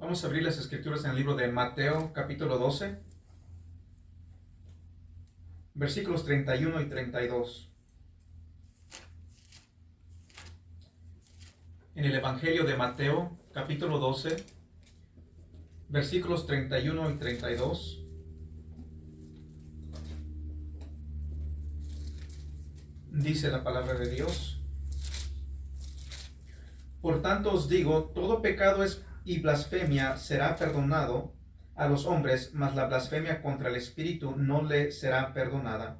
Vamos a abrir las escrituras en el libro de Mateo, capítulo 12, versículos 31 y 32. En el Evangelio de Mateo, capítulo 12, versículos 31 y 32. Dice la palabra de Dios: Por tanto os digo, todo pecado y blasfemia será perdonado a los hombres, mas la blasfemia contra el Espíritu no le será perdonada.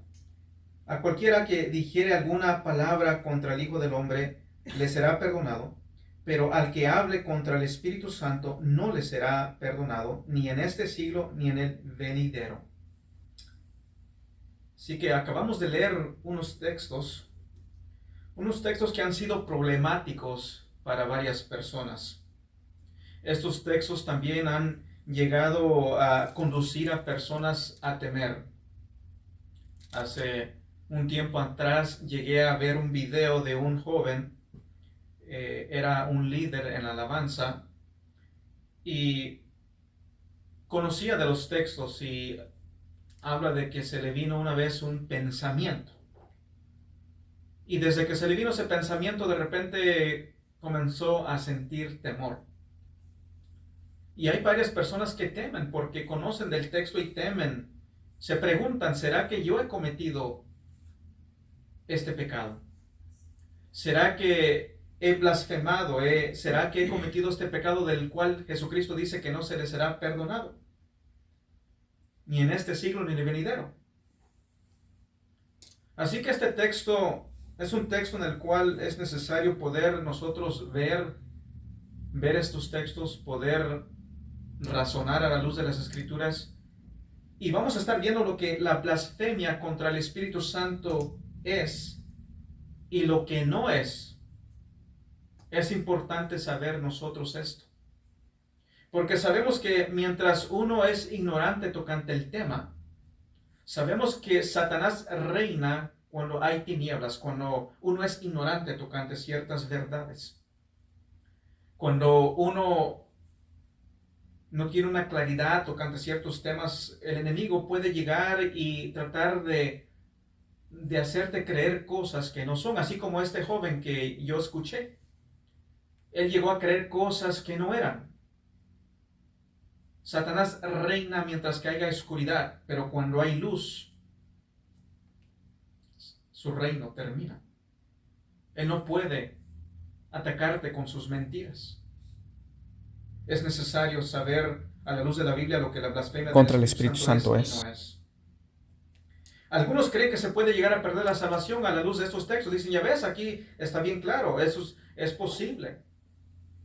A cualquiera que dijere alguna palabra contra el Hijo del Hombre, le será perdonado, pero al que hable contra el Espíritu Santo no le será perdonado, ni en este siglo ni en el venidero. Así que acabamos de leer unos textos que han sido problemáticos para varias personas. Estos textos también han llegado a conducir a personas a temer. Hace un tiempo atrás llegué a ver un video de un joven, era un líder en la alabanza, y conocía de los textos y habla de que se le vino una vez un pensamiento. Y desde que se le vino ese pensamiento, de repente comenzó a sentir temor. Y hay varias personas que temen porque conocen del texto y temen. Se preguntan, ¿será que yo he cometido este pecado? ¿Será que he blasfemado? ¿Será que he cometido este pecado del cual Jesucristo dice que no se le será perdonado? Ni en este siglo ni en el venidero. Así que este texto es un texto en el cual es necesario poder nosotros ver estos textos, poder razonar a la luz de las Escrituras, y vamos a estar viendo lo que la blasfemia contra el Espíritu Santo es y lo que no es. Es importante saber nosotros esto, porque sabemos que mientras uno es ignorante tocante el tema, sabemos que Satanás reina cuando hay tinieblas, cuando uno es ignorante tocante ciertas verdades. Cuando uno no tiene una claridad tocante ciertos temas, el enemigo puede llegar y tratar de hacerte creer cosas que no son, así como este joven que yo escuché. Él llegó a creer cosas que no eran. Satanás reina mientras que haya oscuridad, pero cuando hay luz, su reino termina. Él no puede atacarte con sus mentiras. Es necesario saber a la luz de la Biblia lo que la blasfemia contra del el Espíritu Espíritu Santo Santo es y es. no es. Algunos creen que se puede llegar a perder la salvación a la luz de estos textos. Dicen, ya ves, aquí está bien claro, eso es posible,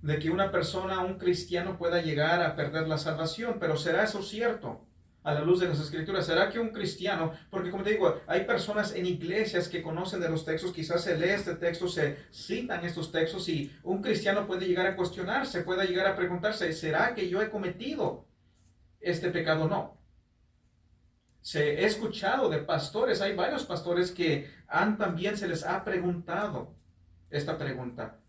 de que una persona, un cristiano, pueda llegar a perder la salvación. Pero ¿será eso cierto a la luz de las Escrituras? ¿Será que un cristiano, porque como te digo, hay personas en iglesias que conocen de los textos, quizás se lee este texto, se citan estos textos, y un cristiano puede llegar a cuestionarse, puede llegar a preguntarse, ¿será que yo he cometido este pecado? No. He escuchado de pastores, hay varios pastores que también se les ha preguntado esta pregunta.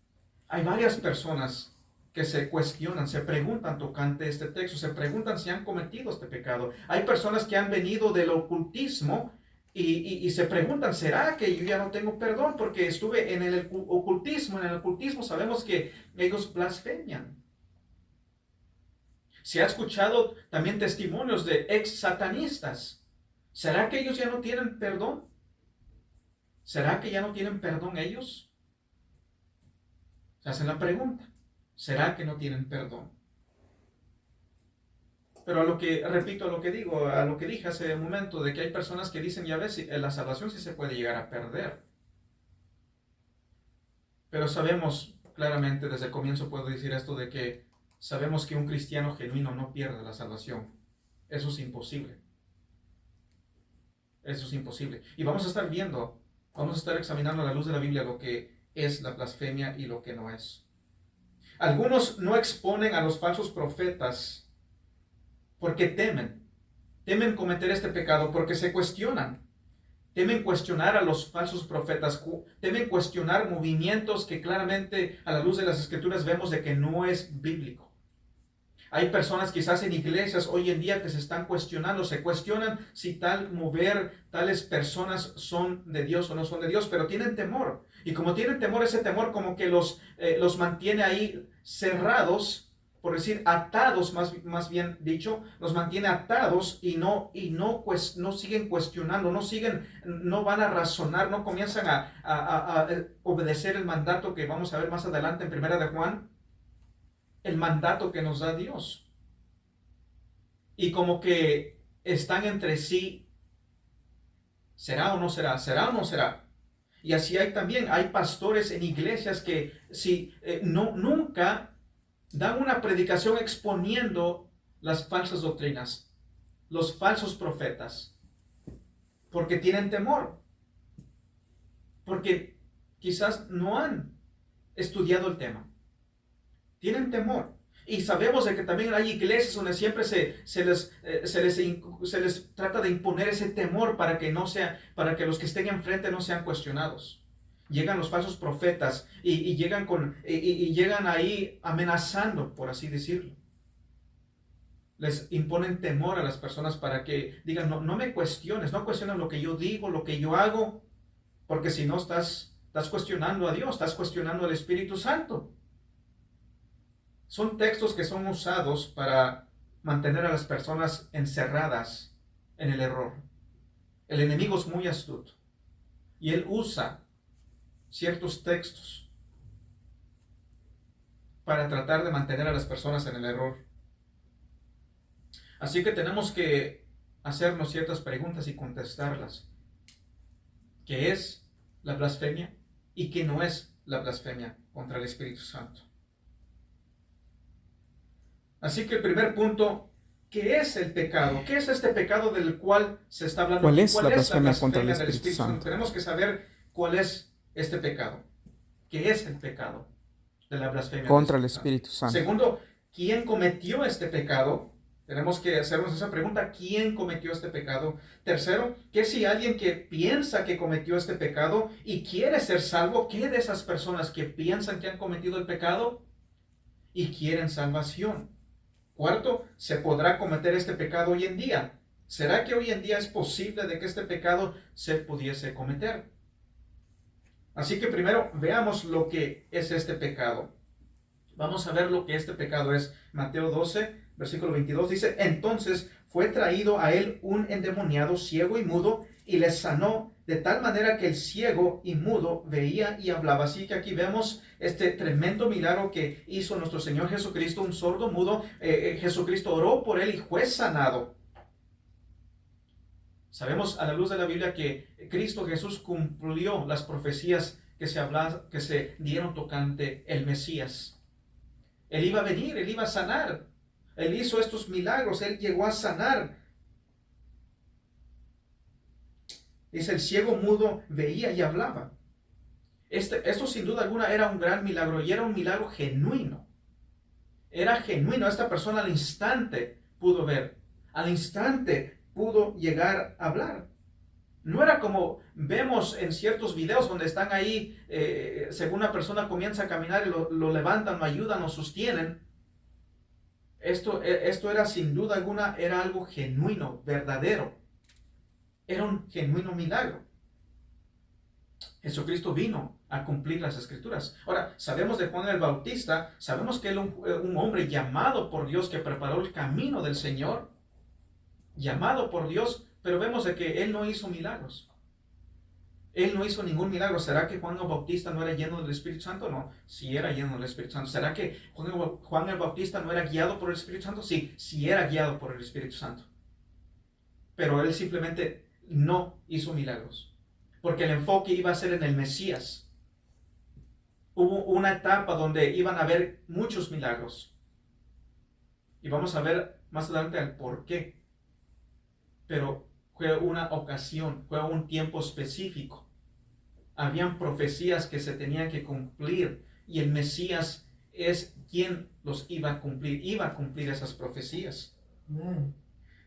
Hay varias personas que se cuestionan, se preguntan tocante este texto, se preguntan si han cometido este pecado. Hay personas que han venido del ocultismo y se preguntan, ¿será que yo ya no tengo perdón porque estuve en el ocultismo? En el ocultismo sabemos que ellos blasfemian. Se ha escuchado también testimonios de ex satanistas. ¿Será que ellos ya no tienen perdón? ¿Será que ya no tienen perdón ellos? Se hacen la pregunta, ¿será que no tienen perdón? Pero a lo que, repito, a lo que digo, a lo que dije hace un momento, de que hay personas que dicen, ya ves, la salvación sí se puede llegar a perder. Pero sabemos claramente, desde el comienzo puedo decir esto, de que sabemos que un cristiano genuino no pierde la salvación. Eso es imposible. Eso es imposible. Y vamos a estar viendo, vamos a estar examinando a la luz de la Biblia lo que es la blasfemia y lo que no es. Algunos no exponen a los falsos profetas porque temen cometer este pecado, porque se cuestionan, temen cuestionar a los falsos profetas, temen cuestionar movimientos que claramente a la luz de las Escrituras vemos de que no es bíblico. Hay personas quizás en iglesias hoy en día que se están cuestionando, se cuestionan si tal mover, tales personas son de Dios o no son de Dios, pero tienen temor. Y como tienen temor, ese temor como que los mantiene ahí cerrados, por decir atados, más bien dicho, los mantiene atados y no siguen cuestionando, no van a razonar, no comienzan a obedecer el mandato que vamos a ver más adelante en Primera de Juan, el mandato que nos da Dios. Y como que están entre sí, ¿será o no será? ¿Será o no será? Y así hay pastores en iglesias que si nunca dan una predicación exponiendo las falsas doctrinas, los falsos profetas, porque tienen temor, porque quizás no han estudiado el tema, tienen temor. Y sabemos de que también hay iglesias donde siempre se les trata de imponer ese temor para que los que estén enfrente no sean cuestionados. Llegan los falsos profetas y llegan ahí amenazando, por así decirlo. Les imponen temor a las personas para que digan, no me cuestiones, no cuestiones lo que yo digo, lo que yo hago, porque si no estás cuestionando a Dios, estás cuestionando al Espíritu Santo. Son textos que son usados para mantener a las personas encerradas en el error. El enemigo es muy astuto y él usa ciertos textos para tratar de mantener a las personas en el error. Así que tenemos que hacernos ciertas preguntas y contestarlas. ¿Qué es la blasfemia y qué no es la blasfemia contra el Espíritu Santo? Así que el primer punto, ¿qué es el pecado? ¿Qué es este pecado del cual se está hablando? ¿Cuál aquí? es la blasfemia contra el del Espíritu Santo? Tenemos que saber cuál es este pecado. ¿Qué es el pecado de la blasfemia Contra el del Espíritu Espíritu Santo. Segundo, ¿quién cometió este pecado? Tenemos que hacernos esa pregunta, ¿quién cometió este pecado? Tercero, ¿qué si alguien que piensa que cometió este pecado y quiere ser salvo? ¿Qué de esas personas que piensan que han cometido el pecado y quieren salvación? Cuarto, ¿se podrá cometer este pecado hoy en día? ¿Será que hoy en día es posible de que este pecado se pudiese cometer? Así que primero veamos lo que es este pecado. Vamos a ver lo que este pecado es. Mateo 12, versículo 22 dice, entonces fue traído a él un endemoniado ciego y mudo y le sanó de tal manera que el ciego y mudo veía y hablaba. Así que aquí vemos este tremendo milagro que hizo nuestro Señor Jesucristo, un sordo mudo. Jesucristo oró por él y fue sanado. Sabemos a la luz de la Biblia que Cristo Jesús cumplió las profecías que se dieron tocante el Mesías. Él iba a venir, él iba a sanar. Él hizo estos milagros, él llegó a sanar. Dice, el ciego mudo veía y hablaba. Esto sin duda alguna era un gran milagro y era un milagro genuino. Era genuino. Esta persona al instante pudo ver, al instante pudo llegar a hablar. No era como vemos en ciertos videos donde están ahí, según una persona comienza a caminar y lo levantan, lo ayudan, lo sostienen. Esto era sin duda alguna, era algo genuino, verdadero. Era un genuino milagro. Jesucristo vino a cumplir las Escrituras. Ahora, sabemos de Juan el Bautista, sabemos que él un hombre llamado por Dios que preparó el camino del Señor, llamado por Dios, pero vemos de que él no hizo milagros. Él no hizo ningún milagro. ¿Será que Juan el Bautista no era lleno del Espíritu Santo? No, sí era lleno del Espíritu Santo. ¿Será que Juan el Bautista no era guiado por el Espíritu Santo? Sí, sí era guiado por el Espíritu Santo. Pero él simplemente no hizo milagros, porque el enfoque iba a ser en el Mesías. Hubo una etapa donde iban a haber muchos milagros. Y vamos a ver más adelante el por qué. Pero fue una ocasión, fue un tiempo específico. Habían profecías que se tenían que cumplir y el Mesías es quien los iba a cumplir esas profecías.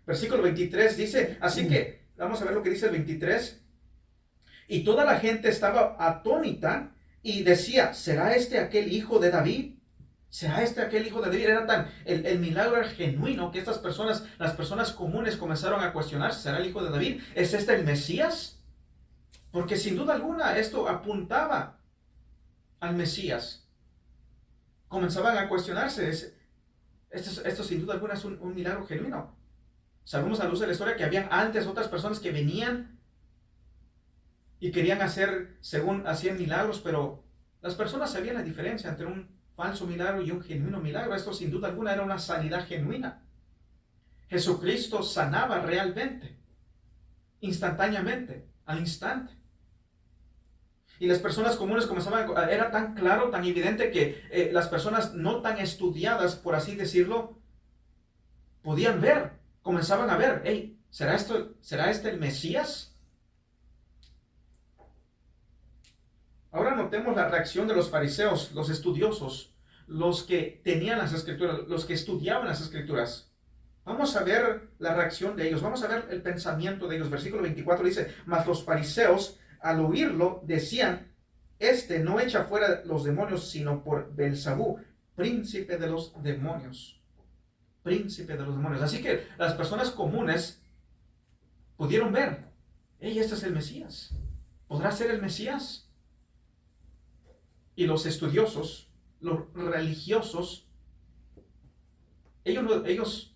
Versículo 23 dice, así que, vamos a ver lo que dice el 23. Y toda la gente estaba atónita y decía, ¿será este aquel hijo de David? ¿Será este aquel hijo de David? Era tan, el milagro era genuino que estas personas, las personas comunes comenzaron a cuestionarse, ¿será el hijo de David? ¿Es este el Mesías? Porque sin duda alguna esto apuntaba al Mesías. Comenzaban a cuestionarse, esto sin duda alguna es un milagro genuino. Sabemos a la luz de la historia que habían antes otras personas que venían y querían hacer según hacían milagros, pero las personas sabían la diferencia entre un falso milagro y un genuino milagro. Esto sin duda alguna era una sanidad genuina. Jesucristo sanaba realmente, instantáneamente, al instante. Y las personas comunes comenzaban, era tan claro, tan evidente que las personas no tan estudiadas, por así decirlo, podían ver, comenzaban a ver, hey, ¿será este el Mesías? Ahora notemos la reacción de los fariseos, los estudiosos, los que tenían las escrituras, los que estudiaban las escrituras. Vamos a ver la reacción de ellos, vamos a ver el pensamiento de ellos. Versículo 24 dice, mas los fariseos al oírlo decían, este no echa fuera los demonios, sino por Belzabú, príncipe de los demonios. Príncipe de los demonios. Así que las personas comunes pudieron ver, hey, este es el Mesías. ¿Podrá ser el Mesías? Y los estudiosos, los religiosos, ellos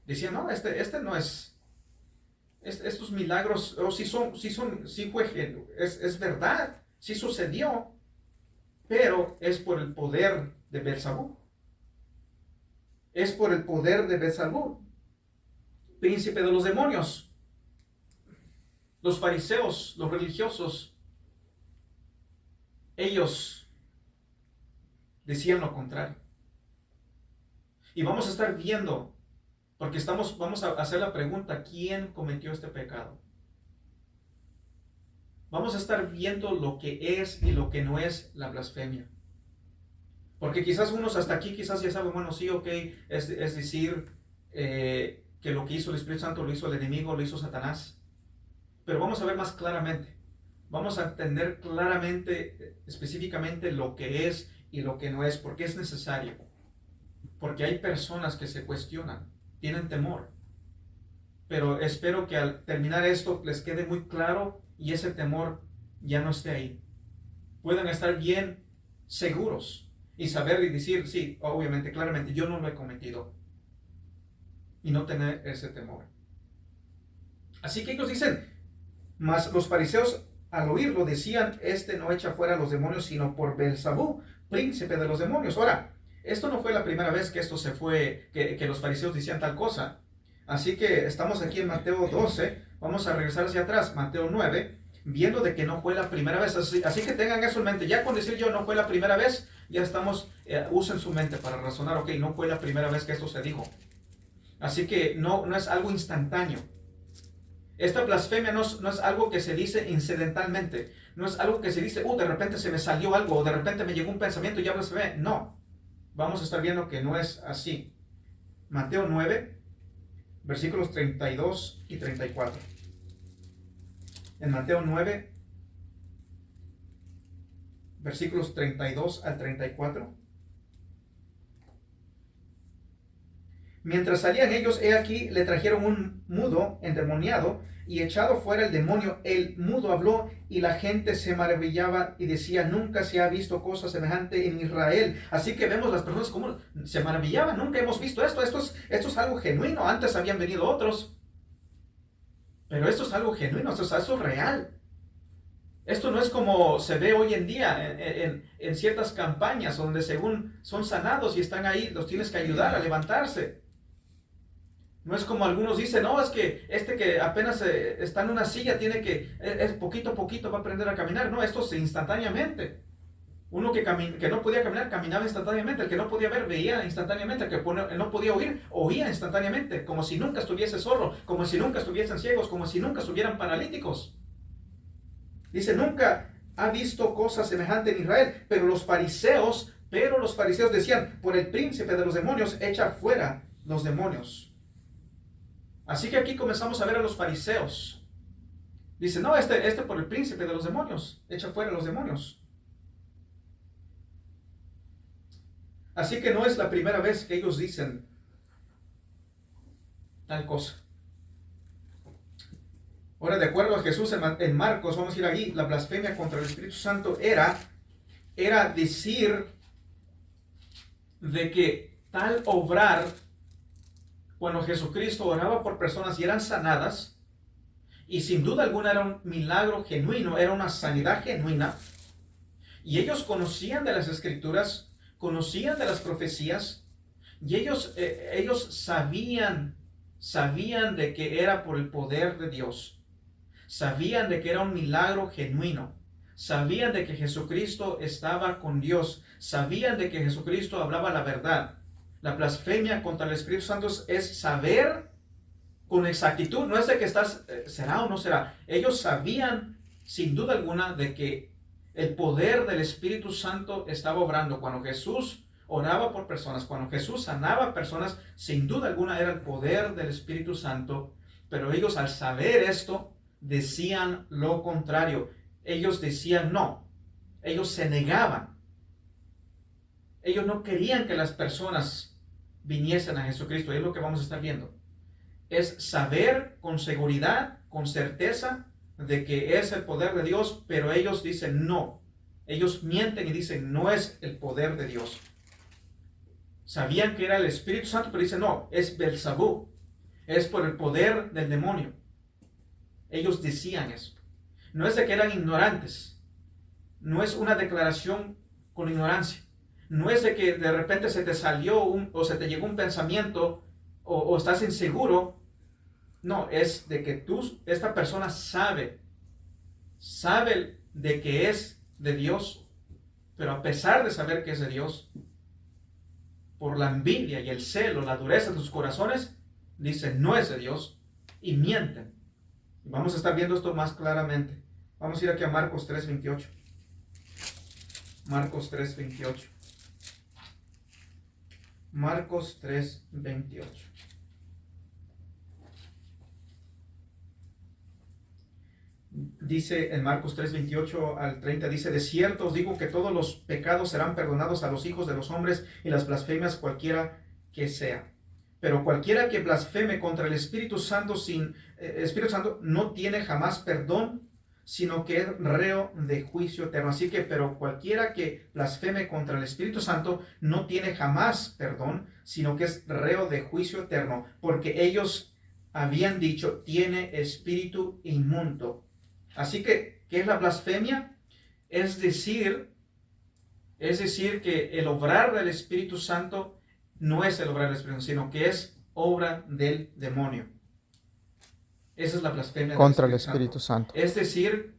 decían, no, este no es, estos milagros, sí fue, es verdad, sí sucedió, pero es por el poder de Belzabú. Es por el poder de Belzabú, príncipe de los demonios. Los fariseos, los religiosos, ellos decían lo contrario. Y vamos a estar viendo, porque vamos a hacer la pregunta, ¿quién cometió este pecado? Vamos a estar viendo lo que es y lo que no es la blasfemia. Porque quizás unos hasta aquí quizás ya saben, bueno, sí, ok, es decir, que lo que hizo el Espíritu Santo lo hizo el enemigo, lo hizo Satanás. Pero vamos a ver más claramente. Vamos a entender claramente, específicamente lo que es y lo que no es, porque es necesario. Porque hay personas que se cuestionan, tienen temor. Pero espero que al terminar esto les quede muy claro y ese temor ya no esté ahí. Puedan estar bien seguros y saber y decir, sí, obviamente, claramente, yo no lo he cometido. Y no tener ese temor. Así que ellos dicen, mas los fariseos al oírlo decían, este no echa fuera a los demonios, sino por Belzabú, príncipe de los demonios. Ahora, esto no fue la primera vez que esto se fue, que los fariseos decían tal cosa. Así que estamos aquí en Mateo 12, vamos a regresar hacia atrás, Mateo 9, viendo de que no fue la primera vez. Así que tengan eso en mente. Ya con decir yo no fue la primera vez, ya estamos, usen su mente para razonar, ok, no fue la primera vez que esto se dijo. Así que no es algo instantáneo. Esta blasfemia no es algo que se dice incidentalmente. No es algo que se dice, de repente se me salió algo, o de repente me llegó un pensamiento y ya blasfemé. No. Vamos a estar viendo que no es así. Mateo 9, versículos 32 y 34. En Mateo 9, versículos 32 al 34. Mientras salían ellos, he aquí, le trajeron un mudo endemoniado, y echado fuera el demonio, el mudo habló, y la gente se maravillaba y decía, nunca se ha visto cosa semejante en Israel. Así que vemos las personas como se maravillaban, nunca hemos visto esto es algo genuino. Antes habían venido otros, pero esto es algo genuino, esto es real. Esto no es como se ve hoy en día en ciertas campañas donde según son sanados y están ahí, los tienes que ayudar a levantarse. No es como algunos dicen, no, es que que apenas está en una silla tiene que, poquito a poquito va a aprender a caminar. No, esto es instantáneamente. Uno que no podía caminar, caminaba instantáneamente. El que no podía ver, veía instantáneamente. El que no podía oír, oía instantáneamente. Como si nunca estuviese sordo, como si nunca estuviesen ciegos, como si nunca estuvieran paralíticos. Dice, nunca ha visto cosa semejante en Israel. Pero los fariseos decían, por el príncipe de los demonios, echa fuera los demonios. Así que aquí comenzamos a ver a los fariseos. Dice, no, este por el príncipe de los demonios, echa fuera los demonios. Así que no es la primera vez que ellos dicen tal cosa. Ahora, de acuerdo a Jesús en Marcos, vamos a ir ahí, la blasfemia contra el Espíritu Santo era decir de que tal obrar, cuando Jesucristo oraba por personas y eran sanadas, y sin duda alguna era un milagro genuino, era una sanidad genuina, y ellos conocían de las Escrituras, conocían de las profecías, y ellos sabían de que era por el poder de Dios. Sabían de que era un milagro genuino. Sabían de que Jesucristo estaba con Dios. Sabían de que Jesucristo hablaba la verdad. La blasfemia contra el Espíritu Santo es saber con exactitud. No es de que será o no será. Ellos sabían sin duda alguna de que el poder del Espíritu Santo estaba obrando. Cuando Jesús oraba por personas, cuando Jesús sanaba personas, sin duda alguna era el poder del Espíritu Santo. Pero ellos, al saber esto, decían lo contrario. Ellos decían no. Ellos se negaban. Ellos no querían que las personas viniesen a Jesucristo. Es lo que vamos a estar viendo. Es saber con seguridad, con certeza, de que es el poder de Dios, pero ellos dicen no. Ellos mienten y dicen no es el poder de Dios. Sabían que era el Espíritu Santo, pero dicen no, es Belzabú. Es por el poder del demonio. Ellos decían eso. No es de que eran ignorantes. No es una declaración con ignorancia. No es de que de repente se te salió o se te llegó un pensamiento o estás inseguro. No, es de que esta persona sabe de que es de Dios, pero a pesar de saber que es de Dios, por la envidia y el celo, la dureza de sus corazones, dicen no es de Dios y mienten. Vamos a estar viendo esto más claramente. Vamos a ir aquí a Marcos 3:28. Marcos 3:28. Marcos 3:28. Dice en Marcos 3:28 al 30, dice: de cierto os digo que todos los pecados serán perdonados a los hijos de los hombres y las blasfemias cualquiera que sea. Pero cualquiera que blasfeme contra el Espíritu Santo Espíritu Santo no tiene jamás perdón, sino que es reo de juicio eterno. Así que, pero cualquiera que blasfeme contra el Espíritu Santo no tiene jamás perdón, sino que es reo de juicio eterno, porque ellos habían dicho, tiene espíritu inmundo. Así que, ¿qué es la blasfemia? Es decir que el obrar del Espíritu Santo no es el obrar del Espíritu Santo, sino que es obra del demonio. Esa es la blasfemia contra el Espíritu Santo. Es decir,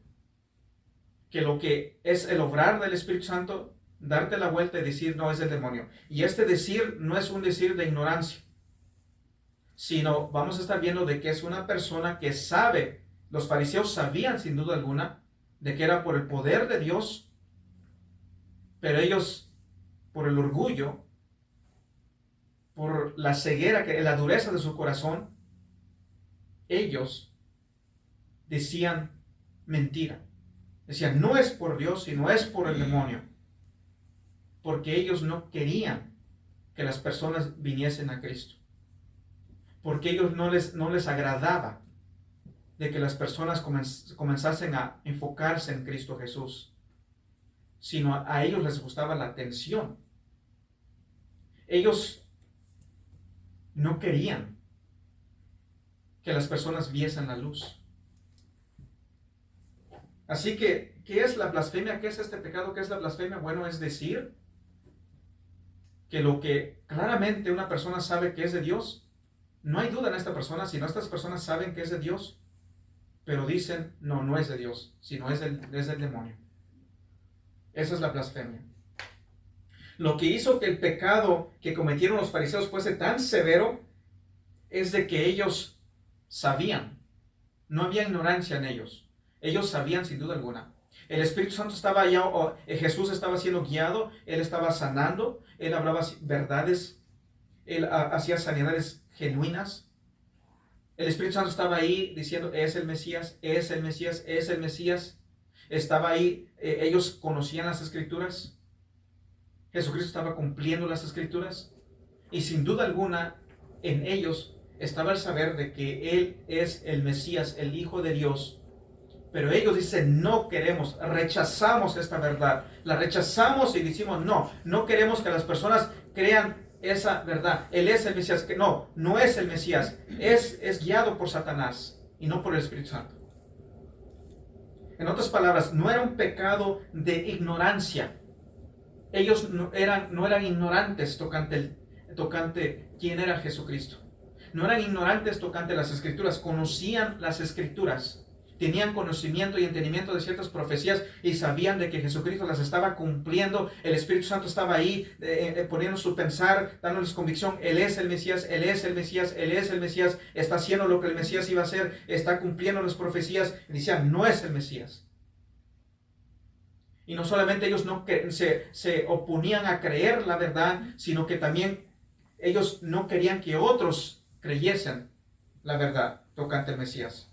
que lo que es el obrar del Espíritu Santo, darte la vuelta y decir no es del demonio. Y este decir no es un decir de ignorancia, sino vamos a estar viendo de que es una persona que sabe. Los fariseos sabían sin duda alguna de que era por el poder de Dios, pero ellos, por el orgullo, por la ceguera, la dureza de su corazón, ellos decían mentira. Decían, no es por Dios, sino es por el demonio. Porque ellos no querían que las personas viniesen a Cristo. Porque ellos no les agradaba de que las personas comenzasen a enfocarse en Cristo Jesús, sino a ellos les gustaba la atención. Ellos no querían que las personas viesen la luz. Así que, ¿qué es la blasfemia? ¿Qué es este pecado? ¿Qué es la blasfemia? Bueno, es decir que lo que claramente una persona sabe que es de Dios, no hay duda en esta persona, sino estas personas saben que es de Dios, pero dicen, no es de Dios, sino es del demonio. Esa es la blasfemia. Lo que hizo que el pecado que cometieron los fariseos fuese tan severo es de que ellos sabían. No había ignorancia en ellos. Ellos sabían sin duda alguna. El Espíritu Santo estaba allá, Jesús estaba siendo guiado, Él estaba sanando, Él hablaba verdades, Él hacía sanidades genuinas. El Espíritu Santo estaba ahí diciendo, es el Mesías, es el Mesías, es el Mesías. Estaba ahí, ellos conocían las Escrituras. Jesucristo estaba cumpliendo las Escrituras. Y sin duda alguna, en ellos estaba el saber de que Él es el Mesías, el Hijo de Dios. Pero ellos dicen, no queremos, rechazamos esta verdad. La rechazamos y decimos, no queremos que las personas crean esa verdad. Él es el Mesías. Que no es el Mesías. Es guiado por Satanás y no por el Espíritu Santo. En otras palabras, no era un pecado de ignorancia. Ellos no eran ignorantes tocante quién era Jesucristo. No eran ignorantes tocante las Escrituras, conocían las Escrituras. Tenían conocimiento y entendimiento de ciertas profecías y sabían de que Jesucristo las estaba cumpliendo. El Espíritu Santo estaba ahí poniendo su pensar, dándoles convicción. Él es el Mesías, Él es el Mesías, Él es el Mesías. Está haciendo lo que el Mesías iba a hacer, está cumpliendo las profecías. Y decían, no es el Mesías. Y no solamente ellos no se oponían a creer la verdad, sino que también ellos no querían que otros creyesen la verdad tocante al Mesías.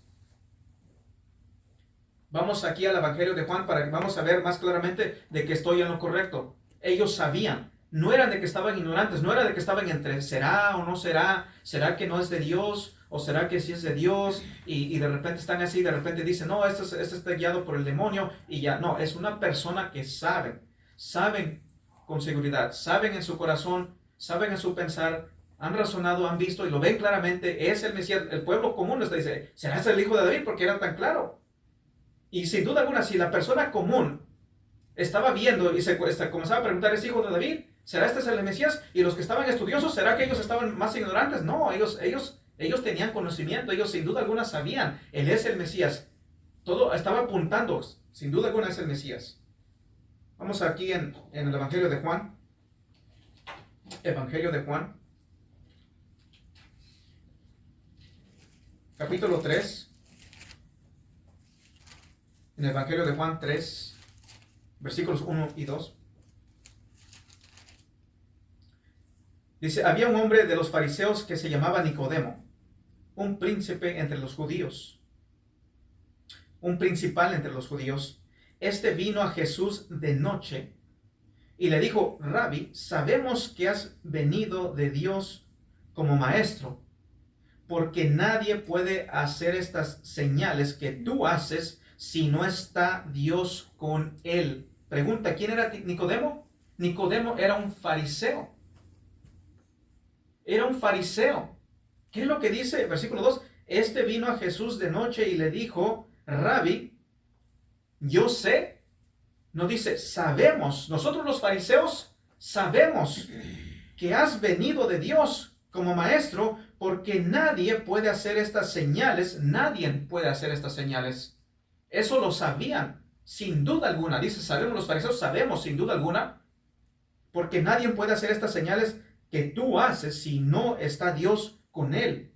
Vamos aquí al Evangelio de Juan vamos a ver más claramente de que estoy en lo correcto. Ellos sabían, no eran de que estaban ignorantes, no era de que estaban entre será o no será que no es de Dios o será que sí es de Dios y de repente están así, de repente dicen, no, esto está guiado por el demonio y ya, no, es una persona que saben con seguridad, saben en su corazón, saben en su pensar, han razonado, han visto y lo ven claramente, es el Mesías. El pueblo común les dice, ¿será el hijo de David? Porque era tan claro. Y sin duda alguna, si la persona común estaba viendo y se comenzaba a preguntar, ¿es hijo de David? ¿Será este el Mesías? Y los que estaban estudiosos, ¿será que ellos estaban más ignorantes? No, ellos tenían conocimiento, ellos sin duda alguna sabían, Él es el Mesías. Todo estaba apuntando, sin duda alguna es el Mesías. Vamos aquí en el Evangelio de Juan. Evangelio de Juan. Capítulo 3. En el Evangelio de Juan 3, versículos 1 y 2. Dice, había un hombre de los fariseos que se llamaba Nicodemo, un príncipe entre los judíos, un principal entre los judíos. Este vino a Jesús de noche y le dijo, Rabbi, sabemos que has venido de Dios como maestro, porque nadie puede hacer estas señales que tú haces si no está Dios con él. Pregunta, ¿quién era Nicodemo? Nicodemo era un fariseo. Era un fariseo. ¿Qué es lo que dice? Versículo 2. Este vino a Jesús de noche y le dijo, Rabbi, yo sé. No dice, sabemos. Nosotros los fariseos sabemos que has venido de Dios como maestro, porque nadie puede hacer estas señales. Nadie puede hacer estas señales. Eso lo sabían, sin duda alguna. Dice, sabemos los fariseos, sabemos sin duda alguna, porque nadie puede hacer estas señales que tú haces si no está Dios con él.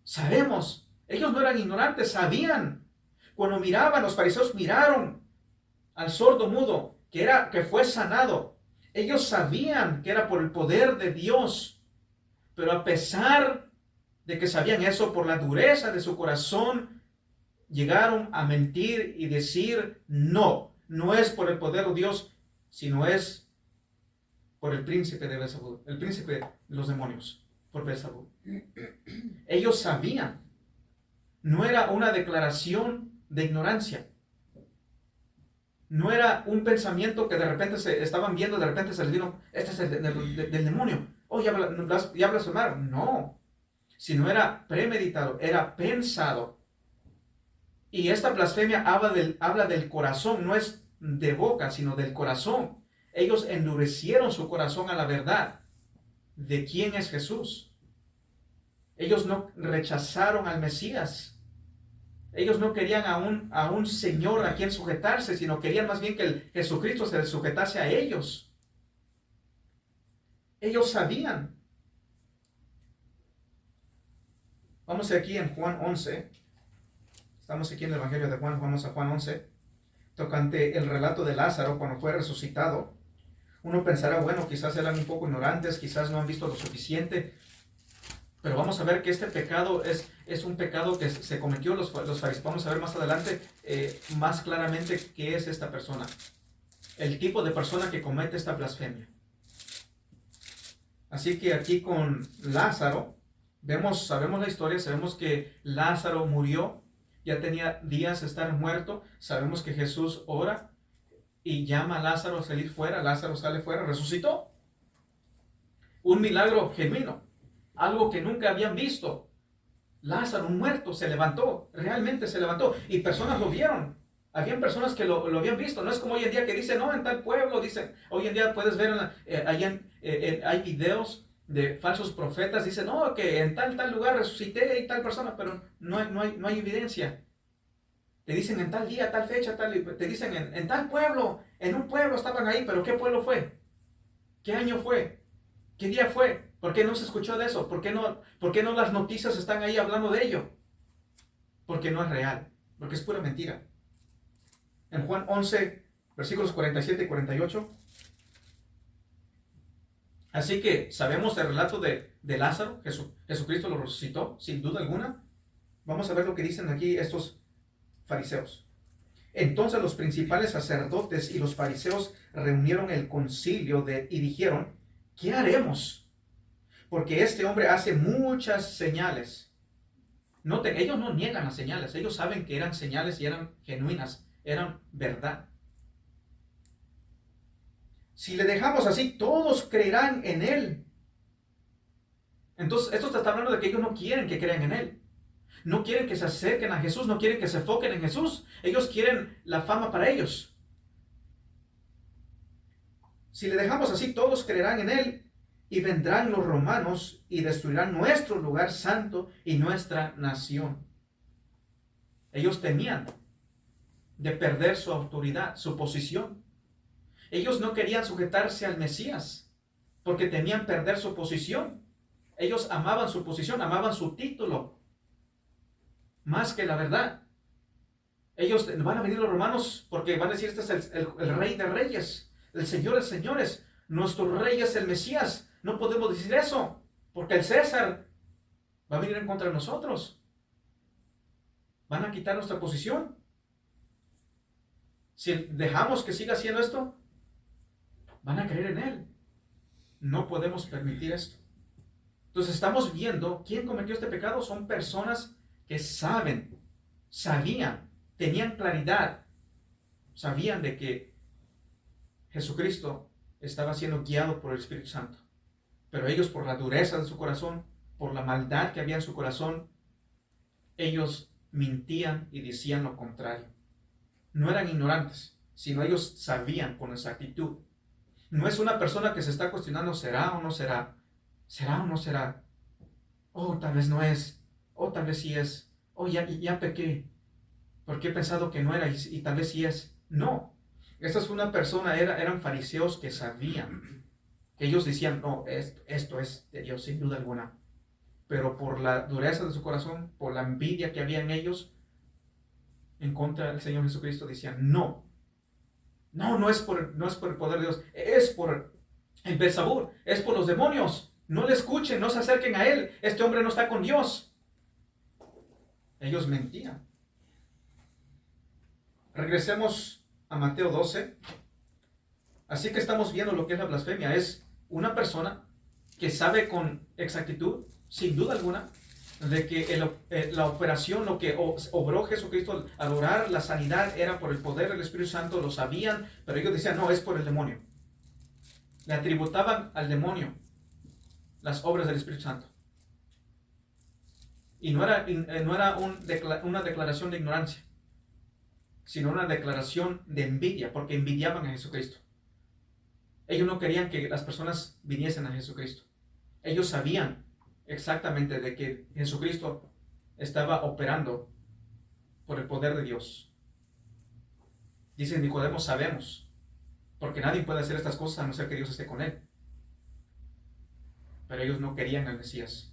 Sabemos, ellos no eran ignorantes, sabían. Cuando miraban, los fariseos miraron al sordo mudo, que fue sanado. Ellos sabían que era por el poder de Dios, pero a pesar de que sabían eso, por la dureza de su corazón, llegaron a mentir y decir, no es por el poder de Dios, sino es por el príncipe de Beelzebú, el príncipe de los demonios, por Beelzebú. Ellos sabían, no era una declaración de ignorancia, no era un pensamiento que de repente se estaban viendo, de repente se les vino, este es del demonio, ya blasfemaron, no, sino era premeditado, era pensado. Y esta blasfemia habla del corazón, no es de boca, sino del corazón. Ellos endurecieron su corazón a la verdad de quién es Jesús. Ellos no rechazaron al Mesías. Ellos no querían a un Señor a quien sujetarse, sino querían más bien que el Jesucristo se les sujetase a ellos. Ellos sabían. Vamos aquí en Juan 11. Estamos aquí en el Evangelio de Juan, vamos a Juan 11, tocante el relato de Lázaro cuando fue resucitado. Uno pensará, bueno, quizás eran un poco ignorantes, quizás no han visto lo suficiente, pero vamos a ver que este pecado es un pecado que se cometió los fariseos. Vamos a ver más adelante más claramente qué es esta persona. el tipo de persona que comete esta blasfemia. Así que aquí con Lázaro, sabemos la historia, sabemos que Lázaro murió, ya tenía días de estar muerto, sabemos que Jesús ora y llama a Lázaro a salir fuera, Lázaro sale fuera, resucitó. Un milagro genuino, algo que nunca habían visto. Lázaro, un muerto, se levantó, realmente se levantó, y personas lo vieron. Habían personas que lo habían visto. No es como hoy en día que dicen, no, en tal pueblo, dicen, hoy en día puedes ver, hay videos de falsos profetas, dicen, no, que en tal lugar resucité y tal persona, pero no hay evidencia. Te dicen en tal día, tal fecha, te dicen en tal pueblo, en un pueblo estaban ahí, pero ¿qué pueblo fue? ¿Qué año fue? ¿Qué día fue? ¿Por qué no se escuchó de eso? ¿Por qué no las noticias están ahí hablando de ello? Porque no es real, porque es pura mentira. En Juan 11, versículos 47 y 48. Así que sabemos el relato de Lázaro, Jesucristo lo resucitó, sin duda alguna. Vamos a ver lo que dicen aquí estos fariseos. Entonces los principales sacerdotes y los fariseos reunieron el concilio y dijeron, ¿qué haremos? Porque este hombre hace muchas señales. Noten, ellos no niegan las señales, ellos saben que eran señales y eran genuinas, eran verdad. Si le dejamos así, todos creerán en él. Entonces, esto te está hablando de que ellos no quieren que crean en él. No quieren que se acerquen a Jesús, no quieren que se enfoquen en Jesús. Ellos quieren la fama para ellos. Si le dejamos así, todos creerán en él y vendrán los romanos y destruirán nuestro lugar santo y nuestra nación. Ellos temían de perder su autoridad, su posición. Ellos no querían sujetarse al Mesías porque temían perder su posición. Ellos amaban su posición, amaban su título más que la verdad. Ellos van a venir los romanos porque van a decir, este es el rey de reyes, el señor de señores, nuestro rey es el Mesías. No podemos decir eso porque el César va a venir en contra de nosotros. Van a quitar nuestra posición. Si dejamos que siga haciendo esto, van a creer en él. No podemos permitir esto. Entonces estamos viendo quién cometió este pecado. Son personas que sabían, tenían claridad, sabían de que Jesucristo estaba siendo guiado por el Espíritu Santo. Pero ellos, por la dureza de su corazón, por la maldad que había en su corazón, ellos mintían y decían lo contrario. No eran ignorantes, sino ellos sabían con exactitud. No es una persona que se está cuestionando, ¿será o no será? ¿Será o no será? Oh, tal vez no es. Oh, tal vez sí es. Oh, ya pequé. Porque he pensado que no era y tal vez sí es. No. Esta es una persona, eran fariseos que sabían. Que ellos decían, no, esto es de Dios, sin duda alguna. Pero por la dureza de su corazón, por la envidia que había en ellos, en contra del Señor Jesucristo, decían, no. No es por el poder de Dios, es por el Belzebú, es por los demonios. No le escuchen, no se acerquen a él. Este hombre no está con Dios. Ellos mentían. Regresemos a Mateo 12. Así que estamos viendo lo que es la blasfemia. Es una persona que sabe con exactitud, sin duda alguna, de que la operación, lo que obró Jesucristo al orar la sanidad era por el poder del Espíritu Santo, lo sabían, pero ellos decían, no, es por el demonio. Le atributaban al demonio las obras del Espíritu Santo. Y no era una declaración de ignorancia, sino una declaración de envidia, porque envidiaban a Jesucristo. Ellos no querían que las personas viniesen a Jesucristo. Ellos sabían exactamente de que Jesucristo estaba operando por el poder de Dios. Dice Nicodemo, sabemos, porque nadie puede hacer estas cosas a no ser que Dios esté con él. Pero ellos no querían al Mesías.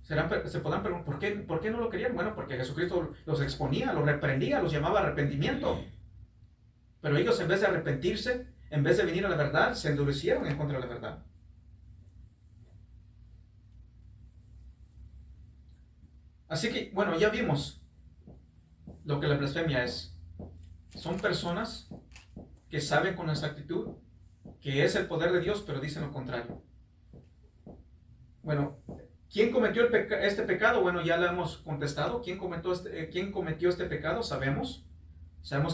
Se podrán preguntar, ¿por qué no lo querían? Bueno, porque Jesucristo los exponía, los reprendía, los llamaba a arrepentimiento. Pero ellos, en vez de arrepentirse, en vez de venir a la verdad, se endurecieron en contra de la verdad. Así que, bueno, ya vimos lo que la blasfemia es. Son personas que saben con exactitud que es el poder de Dios, pero dicen lo contrario. Bueno, ¿quién cometió este pecado? Bueno, ya lo hemos contestado. ¿Quién cometió este pecado? Sabemos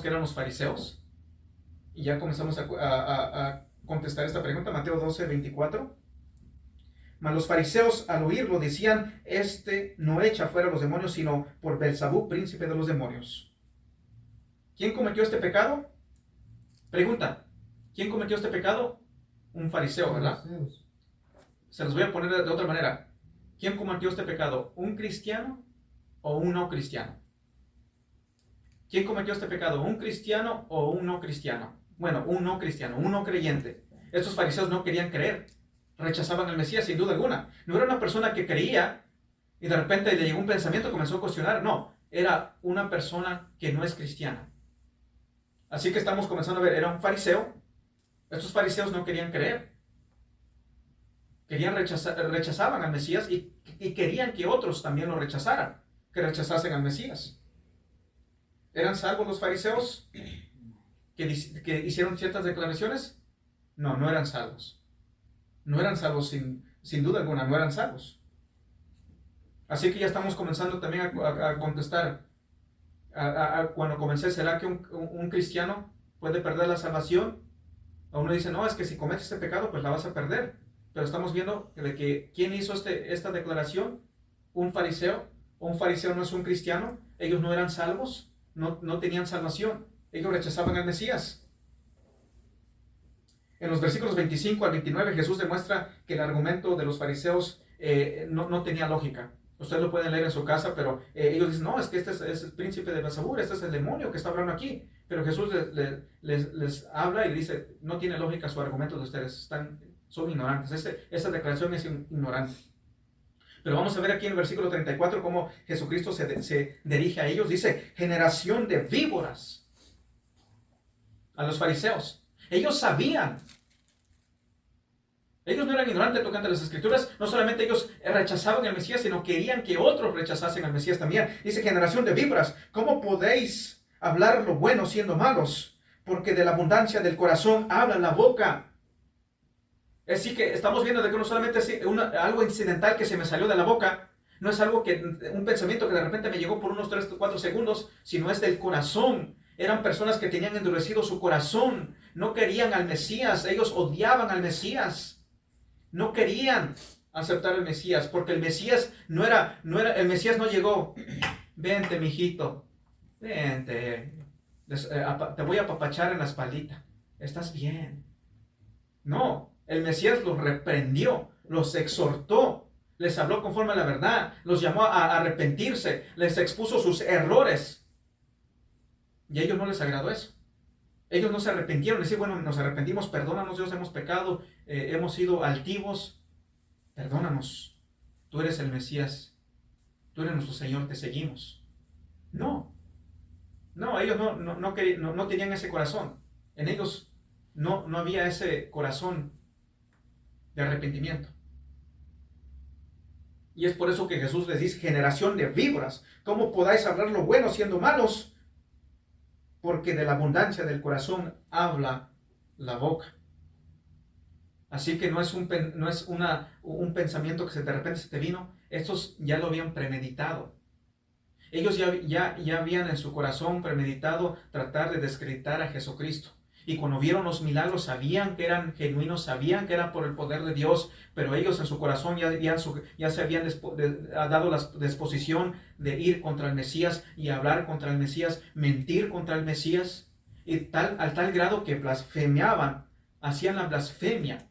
que eran los fariseos. Y ya comenzamos a contestar esta pregunta. Mateo 12:24. Mas los fariseos al oírlo decían: este no echa fuera los demonios, sino por Belzabú, príncipe de los demonios. ¿Quién cometió este pecado? Pregunta. ¿Quién cometió este pecado? Un fariseo, ¿verdad? Se los voy a poner de otra manera. ¿Quién cometió este pecado? ¿Un cristiano o un no cristiano? ¿Quién cometió este pecado? ¿Un cristiano o un no cristiano? Bueno, un no cristiano, un no creyente. Estos fariseos no querían creer. Rechazaban al Mesías sin duda alguna. No era una persona que creía y de repente le llegó un pensamiento y comenzó a cuestionar. No, era una persona que no es cristiana. Así que estamos comenzando a ver, era un fariseo. Estos fariseos no querían creer. Rechazaban al Mesías y querían que otros también lo rechazaran, que rechazasen al Mesías. ¿Eran salvos los fariseos que hicieron ciertas declaraciones? No, no eran salvos. No eran salvos sin duda alguna, no eran salvos. Así que ya estamos comenzando también a contestar. Cuando comencé, ¿será que un cristiano puede perder la salvación? A uno dice, no, es que si cometes este pecado, pues la vas a perder. Pero estamos viendo de que ¿quién hizo esta declaración? Un fariseo. Un fariseo no es un cristiano. Ellos no eran salvos, no tenían salvación. Ellos rechazaban al Mesías. En los versículos 25 al 29 Jesús demuestra que el argumento de los fariseos no tenía lógica. Ustedes lo pueden leer en su casa, pero ellos dicen, no, es que este es el príncipe de Belzabú, este es el demonio que está hablando aquí. Pero Jesús les habla y dice, no tiene lógica su argumento de ustedes, son ignorantes. Esa declaración es ignorante. Pero vamos a ver aquí en el versículo 34 cómo Jesucristo se dirige a ellos. Dice, generación de víboras. A los fariseos. Ellos sabían. Ellos no eran ignorantes tocante a las escrituras. No solamente ellos rechazaban al Mesías, sino querían que otros rechazasen al Mesías también. Dice, generación de víboras, ¿cómo podéis hablar lo bueno siendo malos? Porque de la abundancia del corazón habla la boca. Así que estamos viendo de que no solamente es algo incidental que se me salió de la boca, no es algo un pensamiento que de repente me llegó por unos 3 o 4 segundos, sino es del corazón. Eran personas que tenían endurecido su corazón, no querían al Mesías, ellos odiaban al Mesías, no querían aceptar al Mesías, porque el Mesías el Mesías no llegó, vente mijito, vente, te voy a apapachar en la espaldita, estás bien. No, el Mesías los reprendió, los exhortó, les habló conforme a la verdad, los llamó a arrepentirse, les expuso sus errores. Y a ellos no les agradó eso. Ellos no se arrepintieron. Decir, bueno, nos arrepentimos, perdónanos, Dios, hemos pecado, hemos sido altivos. Perdónanos. Tú eres el Mesías. Tú eres nuestro Señor, te seguimos. No. No, ellos no tenían ese corazón. En ellos no había ese corazón de arrepentimiento. Y es por eso que Jesús les dice, generación de víboras, ¿cómo podáis hablar lo bueno siendo malos? Porque de la abundancia del corazón habla la boca. Así que no es un pensamiento que de repente se te vino. Estos ya lo habían premeditado. Ellos ya habían en su corazón premeditado tratar de desacreditar a Jesucristo. Y cuando vieron los milagros sabían que eran genuinos, sabían que era por el poder de Dios, pero ellos en su corazón ya se habían dado la disposición de ir contra el Mesías y hablar contra el Mesías, mentir contra el Mesías, y al tal grado que blasfemiaban, hacían la blasfemia.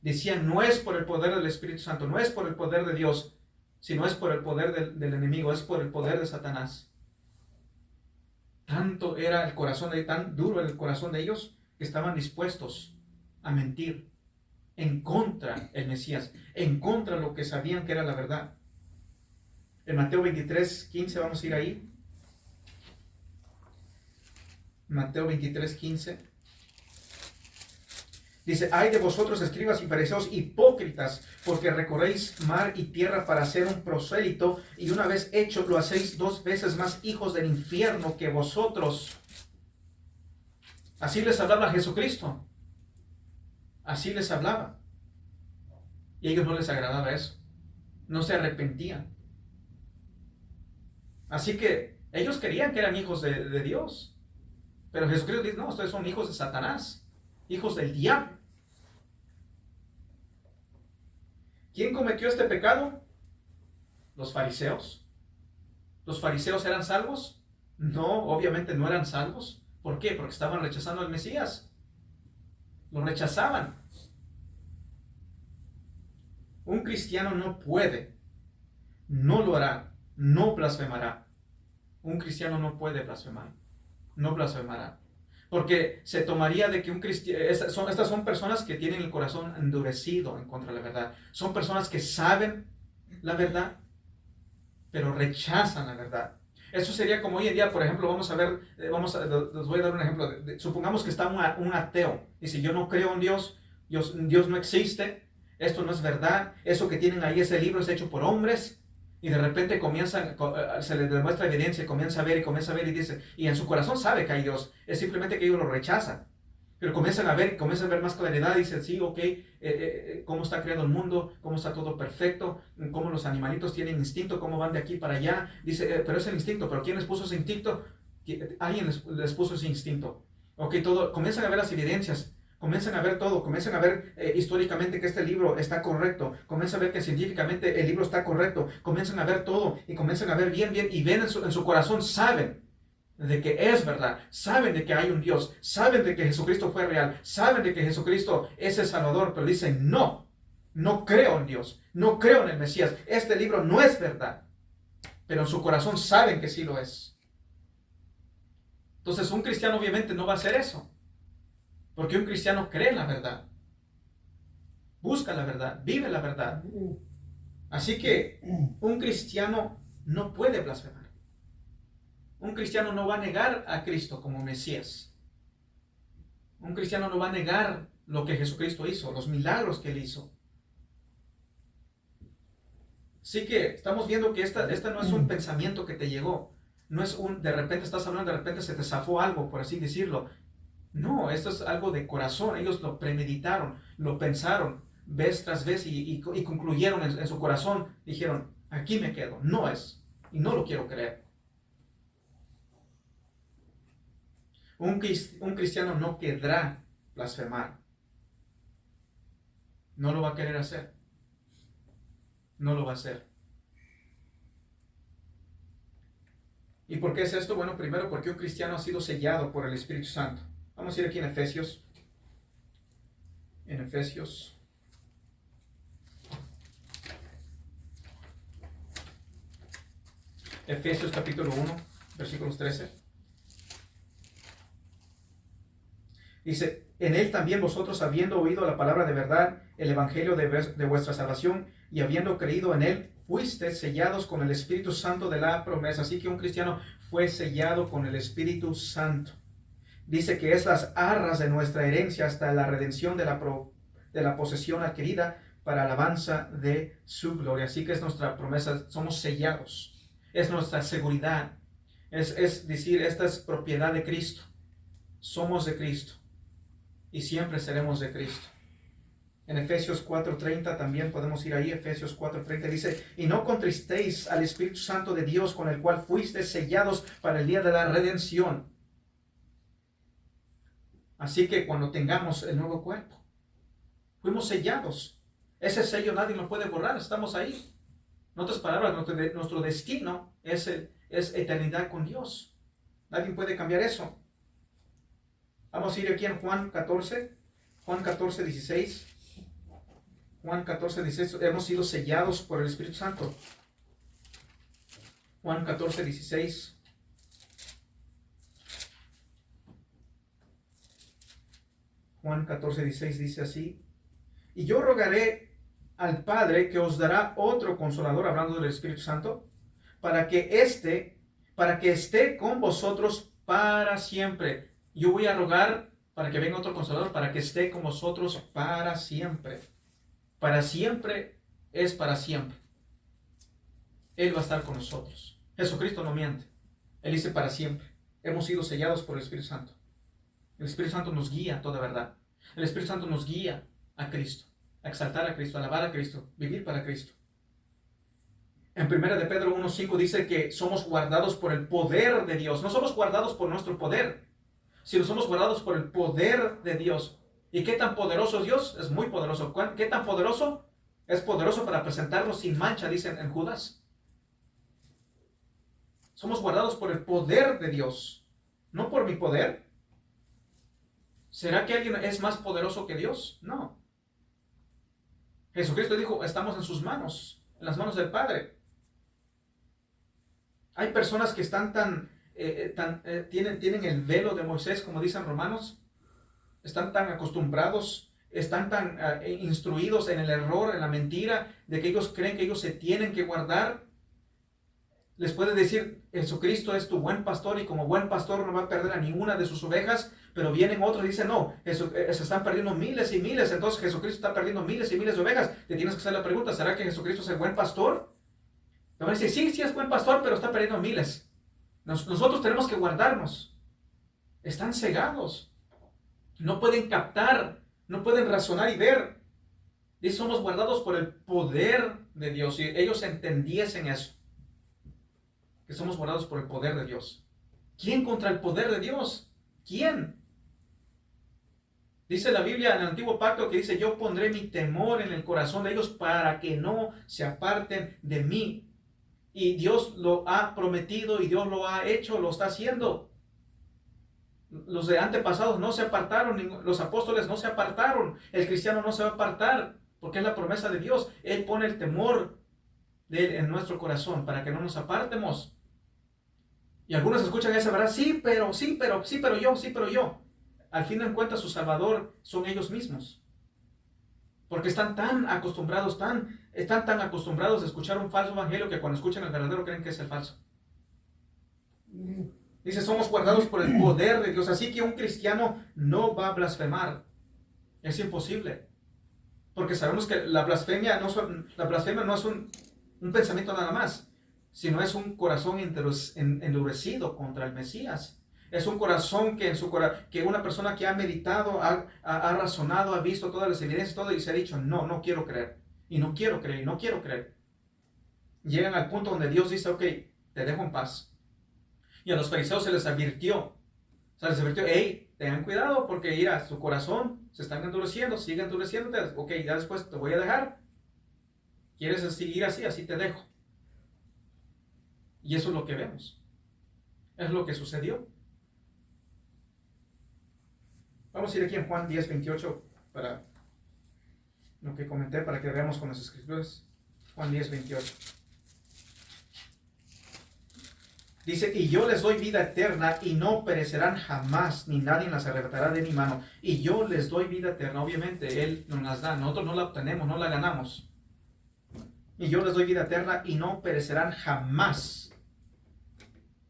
Decían, no es por el poder del Espíritu Santo, no es por el poder de Dios, sino es por el poder del enemigo, es por el poder de Satanás. Tanto era el corazón tan duro el corazón de ellos, que estaban dispuestos a mentir en contra del Mesías, en contra de lo que sabían que era la verdad. En Mateo 23:15, vamos a ir ahí. Mateo 23:15. Dice, ay de vosotros, escribas y fariseos hipócritas, porque recorréis mar y tierra para hacer un prosélito, y una vez hecho lo hacéis 2 veces más hijos del infierno que vosotros. Así les hablaba Jesucristo. Así les hablaba. Y a ellos no les agradaba eso. No se arrepentían. Así que ellos querían que eran hijos de Dios. Pero Jesucristo dice, no, ustedes son hijos de Satanás. Hijos del diablo. ¿Quién cometió este pecado? Los fariseos. ¿Los fariseos eran salvos? No, obviamente no eran salvos. ¿Por qué? Porque estaban rechazando al Mesías. Lo rechazaban. Un cristiano no puede, no lo hará, no blasfemará. Un cristiano no puede blasfemar, no blasfemará. Porque se tomaría de que un cristiano, estas son personas que tienen el corazón endurecido en contra de la verdad. Son personas que saben la verdad, pero rechazan la verdad. Eso sería como hoy en día, por ejemplo, vamos a ver, les voy a dar un ejemplo. Supongamos que está un ateo. Dice, yo no creo en Dios, Dios no existe, esto no es verdad, eso que tienen ahí, ese libro es hecho por hombres. Y de repente se les demuestra evidencia, comienza a ver y dice, y en su corazón sabe que hay Dios, es simplemente que ellos lo rechazan. Pero comienzan a ver más claridad, dicen, sí, ok, cómo está creado el mundo, cómo está todo perfecto, cómo los animalitos tienen instinto, cómo van de aquí para allá. Dice, pero es el instinto, pero ¿quién les puso ese instinto? Alguien les puso ese instinto. Ok, comienzan a ver las evidencias, comienzan a ver todo, comienzan a ver históricamente que este libro está correcto, comienzan a ver que científicamente el libro está correcto, comienzan a ver todo y comienzan a ver bien, y ven en su corazón, saben de que es verdad, saben de que hay un Dios, saben de que Jesucristo fue real, saben de que Jesucristo es el Salvador, pero dicen, no creo en Dios, no creo en el Mesías, este libro no es verdad, pero en su corazón saben que sí lo es. Entonces un cristiano obviamente no va a hacer eso, porque un cristiano cree en la verdad, busca la verdad, vive la verdad. Así que un cristiano no puede blasfemar. Un cristiano no va a negar a Cristo como Mesías. Un cristiano no va a negar lo que Jesucristo hizo, los milagros que Él hizo. Así que estamos viendo que esta no es un pensamiento que te llegó. No es de repente estás hablando, de repente se te zafó algo, por así decirlo. No, esto es algo de corazón. Ellos lo premeditaron, lo pensaron vez tras vez y concluyeron en su corazón. Dijeron, aquí me quedo. No es. Y no lo quiero creer. Un cristiano no querrá blasfemar. No lo va a querer hacer. No lo va a hacer. ¿Y por qué es esto? Bueno, primero porque un cristiano ha sido sellado por el Espíritu Santo. Vamos a ir aquí en Efesios. En Efesios. Efesios capítulo 1, versículos 13. Dice, en él también vosotros, habiendo oído la palabra de verdad, el evangelio de vuestra salvación, y habiendo creído en él, fuisteis sellados con el Espíritu Santo de la promesa. Así que un cristiano fue sellado con el Espíritu Santo. Dice que es las arras de nuestra herencia hasta la redención de la posesión adquirida para alabanza de su gloria. Así que es nuestra promesa, somos sellados. Es nuestra seguridad. Es decir, esta es propiedad de Cristo. Somos de Cristo. Y siempre seremos de Cristo. En Efesios 4:30 también podemos ir ahí. Efesios 4:30 dice, y no contristéis al Espíritu Santo de Dios, con el cual fuisteis sellados para el día de la redención. Así que cuando tengamos el nuevo cuerpo, fuimos sellados. Ese sello nadie lo puede borrar, estamos ahí. En otras palabras, nuestro destino es eternidad con Dios. Nadie puede cambiar eso. Vamos a ir aquí en Juan 14, 16. Juan 14, 16, hemos sido sellados por el Espíritu Santo. Juan 14, 16. Juan 14, 16 dice así, y yo rogaré al Padre que os dará otro consolador, hablando del Espíritu Santo, para que esté con vosotros para siempre. Yo voy a rogar para que venga otro consolador, para que esté con vosotros para siempre. Para siempre es para siempre. Él va a estar con nosotros. Jesucristo no miente. Él dice para siempre. Hemos sido sellados por el Espíritu Santo. El Espíritu Santo nos guía a toda verdad. El Espíritu Santo nos guía a Cristo, a exaltar a Cristo, a alabar a Cristo, vivir para Cristo. En 1 de Pedro 1:5 dice que somos guardados por el poder de Dios. No somos guardados por nuestro poder, sino somos guardados por el poder de Dios. ¿Y qué tan poderoso es Dios? Es muy poderoso. ¿Qué tan poderoso? Es poderoso para presentarnos sin mancha, dicen en Judas. Somos guardados por el poder de Dios, no por mi poder. ¿Será que alguien es más poderoso que Dios? No. Jesucristo dijo, estamos en sus manos, en las manos del Padre. Hay personas que están tienen el velo de Moisés, como dicen Romanos, están tan acostumbrados, están tan instruidos en el error, en la mentira, de que ellos creen que ellos se tienen que guardar. Les puede decir, Jesucristo es tu buen pastor y como buen pastor no va a perder a ninguna de sus ovejas, pero vienen otros y dicen, no, se están perdiendo miles y miles, entonces Jesucristo está perdiendo miles y miles de ovejas. Te tienes que hacer la pregunta, ¿será que Jesucristo es el buen pastor? Te van a decir, sí, sí es buen pastor, pero está perdiendo miles. Nosotros tenemos que guardarnos. Están cegados. No pueden captar, no pueden razonar y ver. Y somos guardados por el poder de Dios. Si ellos entendiesen eso, que somos guardados por el poder de Dios. ¿Quién contra el poder de Dios? ¿Quién? Dice la Biblia en el Antiguo Pacto que dice, yo pondré mi temor en el corazón de ellos para que no se aparten de mí. Y Dios lo ha prometido y Dios lo ha hecho, lo está haciendo. Los de antepasados no se apartaron, los apóstoles no se apartaron, el cristiano no se va a apartar, porque es la promesa de Dios. Él pone el temor de Él en nuestro corazón para que no nos apartemos. Y algunos escuchan esa verdad, sí, pero yo. Al fin de cuentas, su Salvador son ellos mismos. Porque están tan acostumbrados a escuchar un falso evangelio que cuando escuchan el verdadero creen que es el falso. Dice, somos guardados por el poder de Dios. Así que un cristiano no va a blasfemar. Es imposible. Porque sabemos que la blasfemia no es un pensamiento nada más, sino es un corazón endurecido contra el Mesías. Es un corazón que una persona que ha meditado, ha razonado, ha visto todas las evidencias, todo, y se ha dicho, no quiero creer. Y no quiero creer, y no quiero creer. Llegan al punto donde Dios dice, ok, te dejo en paz. Y a los fariseos se les advirtió. Hey, tengan cuidado porque mira, su corazón se están endureciendo, sigue endureciéndote. Ok, ya después te voy a dejar. ¿Quieres seguir así? Así te dejo. Y eso es lo que vemos. Es lo que sucedió. Vamos a ir aquí en Juan 10:28 para lo que comenté, para que veamos con las escrituras. Juan 10:28. Dice, y yo les doy vida eterna y no perecerán jamás, ni nadie las arrebatará de mi mano. Y yo les doy vida eterna. Obviamente, Él nos las da. Nosotros no la obtenemos, no la ganamos. Y yo les doy vida eterna y no perecerán jamás.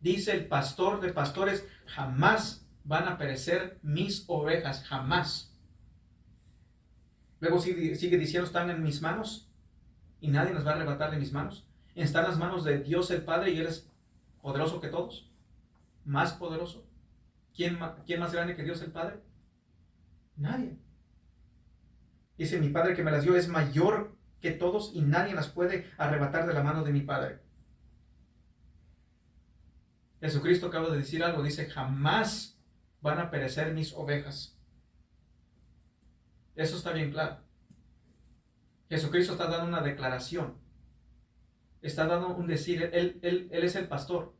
Dice el pastor de pastores, jamás van a perecer mis ovejas, jamás. Luego sigue diciendo, están en mis manos y nadie las va a arrebatar de mis manos. Están en las manos de Dios el Padre y Él es poderoso que todos, más poderoso. ¿Quién más grande que Dios el Padre? Nadie. Dice, mi Padre que me las dio es mayor que todos y nadie las puede arrebatar de la mano de mi Padre. Jesucristo acaba de decir algo, dice, jamás van a perecer mis ovejas. Eso está bien claro. Jesucristo está dando una declaración. Está dando un decir, Él es el pastor.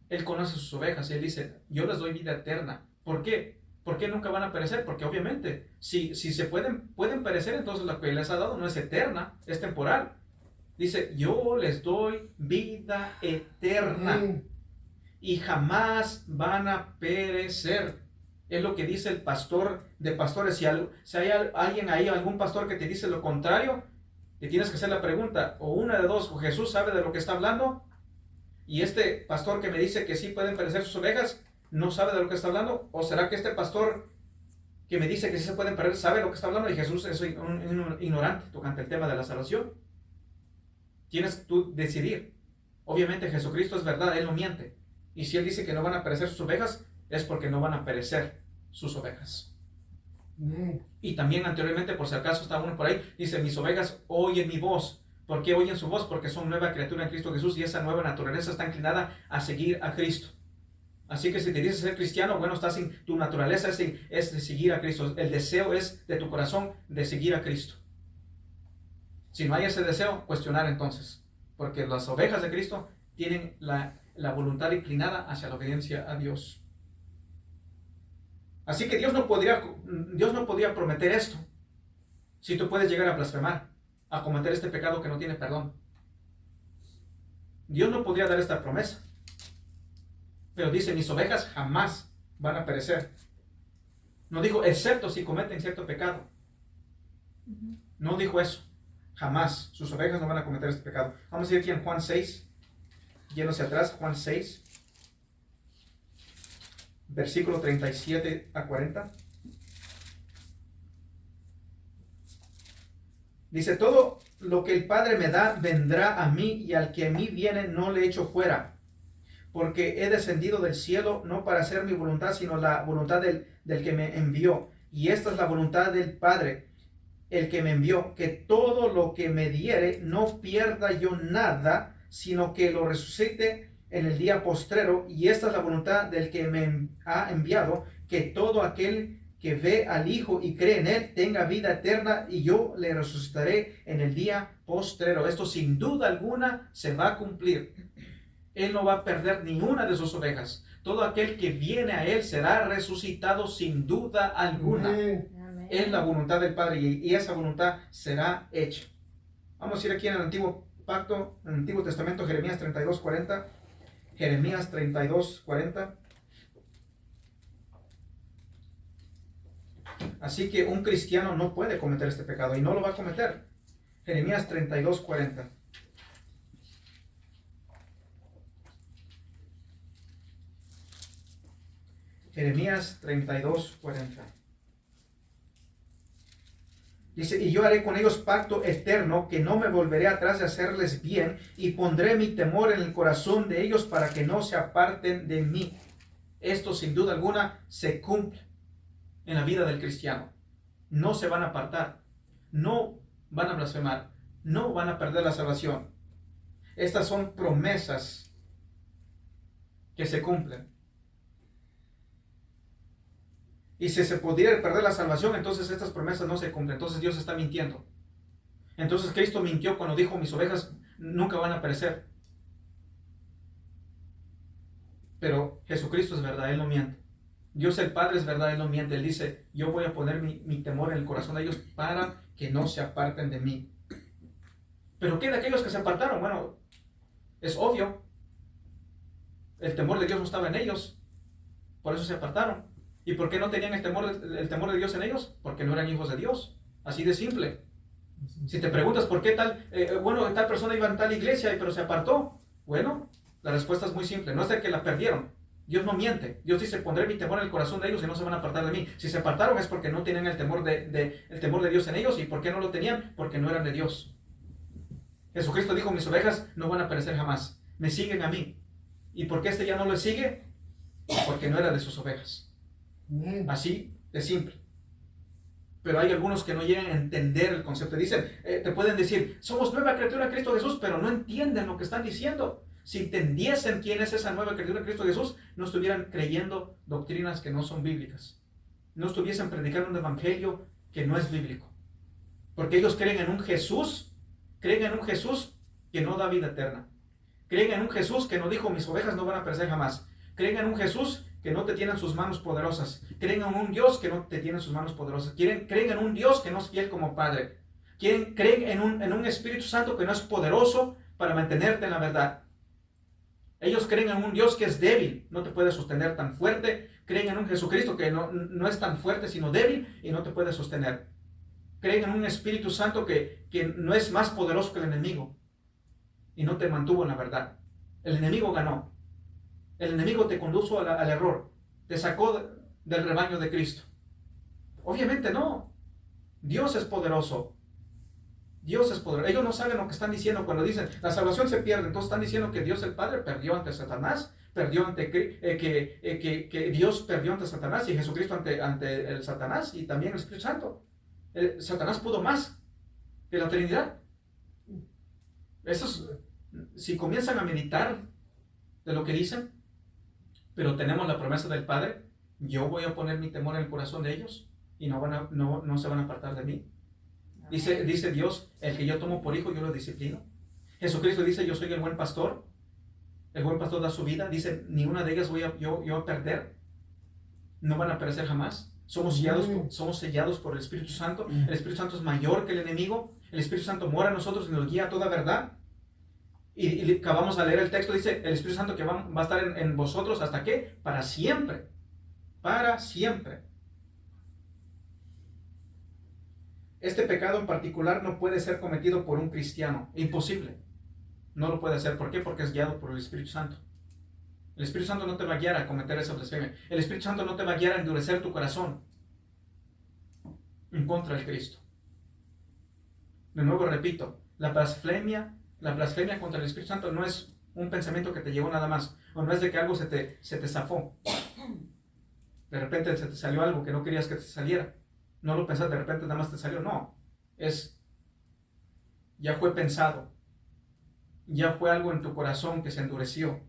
Él conoce sus ovejas y Él dice, yo les doy vida eterna. ¿Por qué? ¿Por qué nunca van a perecer? Porque obviamente, si se pueden perecer, entonces lo que les ha dado no es eterna, es temporal. Dice, yo les doy vida eterna y jamás van a perecer. Es lo que dice el pastor de pastores. Si hay alguien ahí, algún pastor que te dice lo contrario, te tienes que hacer la pregunta, o una de dos, o Jesús sabe de lo que está hablando, y este pastor que me dice que sí pueden perecer sus ovejas, no sabe de lo que está hablando, o será que este pastor que me dice que sí se pueden perder sabe lo que está hablando y Jesús es un ignorante tocante el tema de la salvación. Tienes tú decidir. Obviamente Jesucristo es verdad, Él no miente, y si Él dice que no van a perecer sus ovejas, es porque no van a perecer. sus ovejas. Amén. Y también anteriormente, por si acaso está uno por ahí, dice, mis ovejas oyen mi voz. ¿Por qué oyen su voz? Porque son nueva criatura en Cristo Jesús y esa nueva naturaleza está inclinada a seguir a Cristo. Así que si te dices ser cristiano, bueno, tu naturaleza es de seguir a Cristo. El deseo es de tu corazón de seguir a Cristo. Si no hay ese deseo, cuestionar entonces. Porque las ovejas de Cristo tienen la voluntad inclinada hacia la obediencia a Dios. Así que Dios no podría prometer esto si tú puedes llegar a blasfemar, a cometer este pecado que no tiene perdón. Dios no podría dar esta promesa. Pero dice, mis ovejas jamás van a perecer. No dijo, excepto si cometen cierto pecado. No dijo eso. Jamás. Sus ovejas no van a cometer este pecado. Vamos a ir aquí en Juan 6. Yéndose atrás, Juan 6. Versículo 37 a 40. Dice, todo lo que el Padre me da vendrá a mí, y al que a mí viene no le echo fuera. Porque he descendido del cielo no para hacer mi voluntad, sino la voluntad del que me envió. Y esta es la voluntad del Padre, el que me envió, que todo lo que me diere no pierda yo nada, sino que lo resucite en el día postrero. Y esta es la voluntad del que me ha enviado, que todo aquel que ve al Hijo y cree en Él tenga vida eterna, y yo le resucitaré en el día postrero. Esto sin duda alguna se va a cumplir. Él no va a perder ninguna de sus ovejas. Todo aquel que viene a Él será resucitado sin duda alguna. Amén. Es la voluntad del Padre y esa voluntad será hecha. Vamos a ir aquí en el Antiguo Pacto, en el Antiguo Testamento, Jeremías 32:40. Jeremías 32:40. Así que un cristiano no puede cometer este pecado y no lo va a cometer. Jeremías 32:40. Jeremías 32:40. Dice, y yo haré con ellos pacto eterno, que no me volveré atrás de hacerles bien, y pondré mi temor en el corazón de ellos para que no se aparten de mí. Esto sin duda alguna se cumple en la vida del cristiano. No se van a apartar, no van a blasfemar, no van a perder la salvación. Estas son promesas que se cumplen. Y si se pudiera perder la salvación, entonces estas promesas no se cumplen. Entonces Dios está mintiendo. Entonces Cristo mintió cuando dijo, mis ovejas nunca van a perecer. Pero Jesucristo es verdad, Él no miente. Dios el Padre es verdad, Él no miente. Él dice, yo voy a poner mi temor en el corazón de ellos para que no se aparten de mí. Pero ¿qué de aquellos que se apartaron? Bueno, es obvio. El temor de Dios no estaba en ellos. Por eso se apartaron. ¿Y por qué no tenían el temor de Dios en ellos? Porque no eran hijos de Dios. Así de simple. Si te preguntas por qué tal persona iba en tal iglesia pero se apartó. Bueno, la respuesta es muy simple. No es de que la perdieron. Dios no miente. Dios dice, pondré mi temor en el corazón de ellos y no se van a apartar de mí. Si se apartaron es porque no tenían el temor de Dios en ellos. ¿Y por qué no lo tenían? Porque no eran de Dios. Jesucristo dijo, mis ovejas no van a perecer jamás. Me siguen a mí. ¿Y por qué este ya no le sigue? Porque no era de sus ovejas. Así de simple. Pero hay algunos que no llegan a entender el concepto. Dicen, te pueden decir, somos nueva criatura en Cristo Jesús, pero no entienden lo que están diciendo. Si entendiesen quién es esa nueva criatura en Cristo Jesús, no estuvieran creyendo doctrinas que no son bíblicas. No estuviesen predicando un evangelio que no es bíblico. Porque ellos creen en un Jesús que no da vida eterna. Creen en un Jesús que no dijo, mis ovejas no van a perecer jamás. Creen en un Jesús que no te tiene en sus manos poderosas. Creen en un Dios que no te tiene en sus manos poderosas. Creen en un Dios que no es fiel como Padre. Creen en un Espíritu Santo que no es poderoso para mantenerte en la verdad. Ellos creen en un Dios que es débil, no te puede sostener tan fuerte. Creen en un Jesucristo que no es tan fuerte, sino débil y no te puede sostener. Creen en un Espíritu Santo que no es más poderoso que el enemigo y no te mantuvo en la verdad. El enemigo ganó. El enemigo te condujo al error. Te sacó del rebaño de Cristo. Obviamente no. Dios es poderoso. Dios es poderoso. Ellos no saben lo que están diciendo cuando dicen, la salvación se pierde. Entonces están diciendo que Dios el Padre perdió ante Satanás. perdió que Dios perdió ante Satanás y Jesucristo ante el Satanás y también el Espíritu Santo. Satanás pudo más que la Trinidad. Si comienzan a meditar de lo que dicen, pero tenemos la promesa del Padre, yo voy a poner mi temor en el corazón de ellos y no se van a apartar de mí. Dice Dios, el que yo tomo por hijo, yo lo disciplino. Jesucristo dice, yo soy el buen pastor. El buen pastor da su vida. Dice, ni una de ellas voy yo a perder. No van a perecer jamás. Somos sellados por el Espíritu Santo. El Espíritu Santo es mayor que el enemigo. El Espíritu Santo mora en nosotros y nos guía a toda verdad. Y acabamos a leer el texto, dice, el Espíritu Santo que va a estar en vosotros, ¿hasta qué? Para siempre. Para siempre. Este pecado en particular no puede ser cometido por un cristiano. Imposible. No lo puede hacer. ¿Por qué? Porque es guiado por el Espíritu Santo. El Espíritu Santo no te va a guiar a cometer esa blasfemia. El Espíritu Santo no te va a guiar a endurecer tu corazón en contra de Cristo. De nuevo repito, la blasfemia contra el Espíritu Santo no es un pensamiento que te llegó nada más, o no es de que algo se te zafó. De repente se te salió algo que no querías que te saliera. No lo pensaste, de repente nada más te salió. No, ya fue pensado. Ya fue algo en tu corazón que se endureció.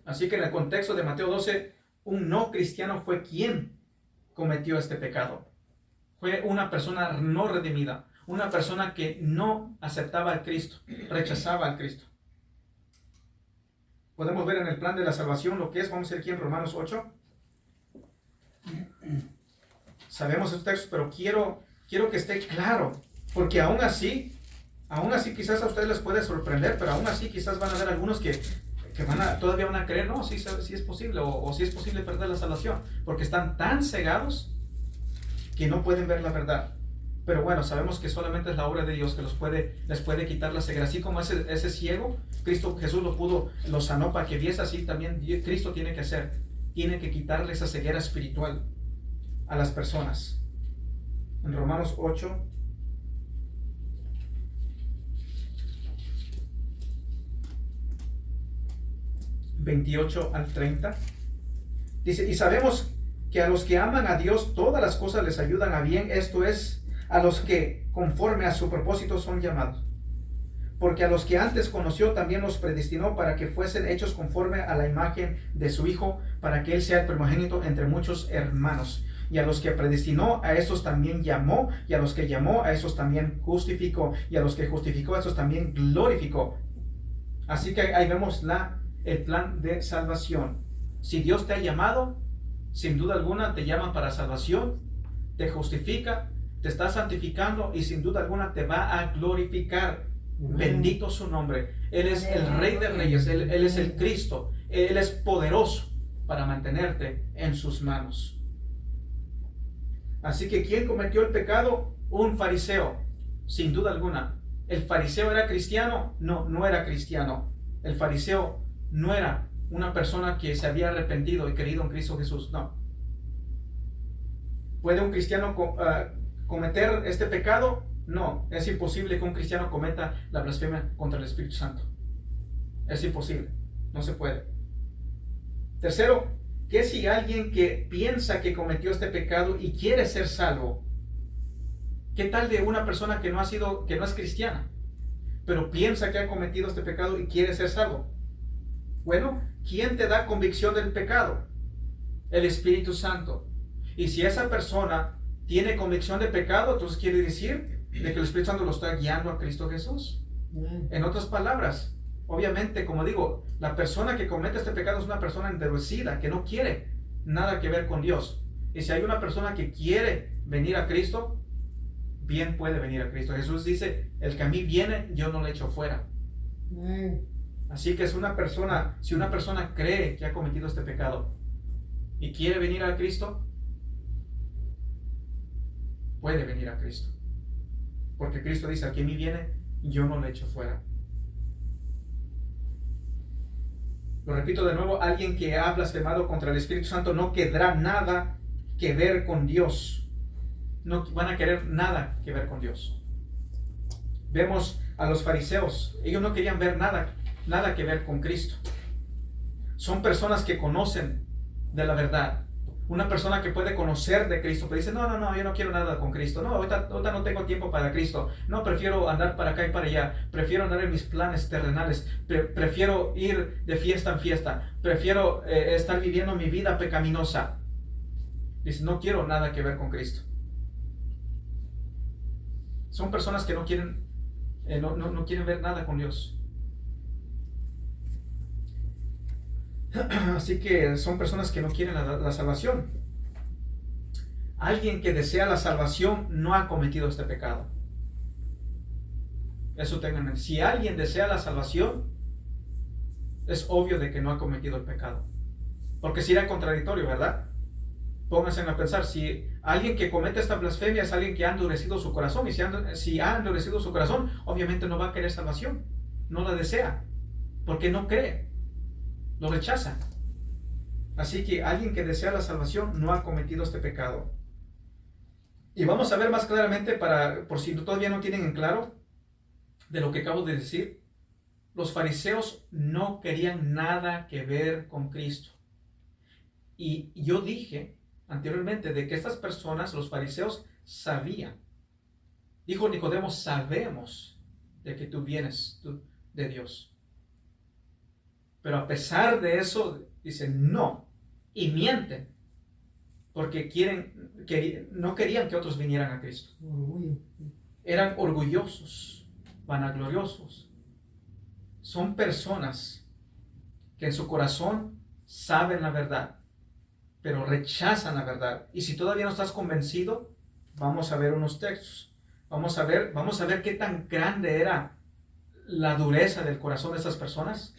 Así que en el contexto de Mateo 12, un no cristiano fue quien cometió este pecado. Fue una persona no redimida, una persona que no aceptaba al Cristo, rechazaba al Cristo. Podemos ver en el plan de la salvación lo que es. Vamos a ir aquí en Romanos 8. Sabemos estos textos, pero quiero que esté claro, porque aún así quizás a ustedes les puede sorprender, pero aún así quizás van a haber algunos que todavía van a creer, no, sí es posible, o sí es posible perder la salvación, porque están tan cegados que no pueden ver la verdad. Pero bueno, sabemos que solamente es la obra de Dios que les puede quitar la ceguera. Así como ese ciego, Jesús lo sanó para que viese, así también Cristo tiene que quitarle esa ceguera espiritual a las personas. En Romanos 8, al 30, dice, y sabemos que a los que aman a Dios todas las cosas les ayudan a bien, esto es, a los que conforme a su propósito son llamados. Porque a los que antes conoció también los predestinó para que fuesen hechos conforme a la imagen de su Hijo, para que Él sea el primogénito entre muchos hermanos. Y a los que predestinó, a esos también llamó, y a los que llamó, a esos también justificó, y a los que justificó, a esos también glorificó. Así que ahí vemos el plan de salvación. Si Dios te ha llamado, sin duda alguna te llama para salvación, te justifica, te está santificando y sin duda alguna te va a glorificar. Bendito su nombre. Él es el Rey de Reyes, Él es el Cristo, Él es poderoso para mantenerte en sus manos. Así que ¿quién cometió el pecado? Un fariseo, sin duda alguna. ¿El fariseo era cristiano? No, no era cristiano. El fariseo no era una persona que se había arrepentido y creído en Cristo Jesús, no. ¿Puede un cristiano cometer este pecado? No, es imposible que un cristiano cometa la blasfemia contra el Espíritu Santo. Es imposible, no se puede. Tercero, ¿qué si alguien que piensa que cometió este pecado y quiere ser salvo? ¿Qué tal de una persona que no es cristiana, pero piensa que ha cometido este pecado y quiere ser salvo? Bueno, ¿quién te da convicción del pecado? El Espíritu Santo. Y si esa persona tiene convicción de pecado, entonces quiere decir de que el Espíritu Santo lo está guiando a Cristo Jesús. En otras palabras, obviamente, como digo, la persona que comete este pecado es una persona endurecida, que no quiere nada que ver con Dios. Y si hay una persona que quiere venir a Cristo, bien puede venir a Cristo. Jesús dice, el que a mí viene, yo no le echo fuera. Así que si una persona cree que ha cometido este pecado y quiere venir a Cristo, puede venir a Cristo. Porque Cristo dice, al que a mí viene, yo no le echo fuera. Lo repito de nuevo, alguien que ha blasfemado contra el Espíritu Santo no querrá nada que ver con Dios. No van a querer nada que ver con Dios. Vemos a los fariseos, ellos no querían ver nada nada que ver con Cristo. Son personas que conocen de la verdad. Una persona que puede conocer de Cristo, pero dice, no, yo no quiero nada con Cristo. No, ahorita no tengo tiempo para Cristo. No, prefiero andar para acá y para allá. Prefiero andar en mis planes terrenales. Prefiero ir de fiesta en fiesta. Prefiero estar viviendo mi vida pecaminosa. Dice, no quiero nada que ver con Cristo. Son personas que no quieren ver nada con Dios. Así que son personas que no quieren la salvación. Alguien que desea la salvación no ha cometido este pecado. Eso tengan. Si alguien desea la salvación, es obvio de que no ha cometido el pecado. Porque sería contradictorio, ¿verdad? Pónganse a pensar, si alguien que comete esta blasfemia es alguien que ha endurecido su corazón, y si ha endurecido su corazón, obviamente no va a querer salvación. No la desea, porque no cree. Lo rechaza. Así que alguien que desea la salvación no ha cometido este pecado. Y vamos a ver más claramente, por si todavía no tienen en claro de lo que acabo de decir. Los fariseos no querían nada que ver con Cristo. Y yo dije anteriormente de que estas personas, los fariseos, sabían. Dijo Nicodemo, sabemos de que tú vienes de Dios. Pero a pesar de eso, dicen no, y mienten, porque no querían que otros vinieran a Cristo. Eran orgullosos, vanagloriosos. Son personas que en su corazón saben la verdad, pero rechazan la verdad. Y si todavía no estás convencido, vamos a ver unos textos. Vamos a ver qué tan grande era la dureza del corazón de estas personas.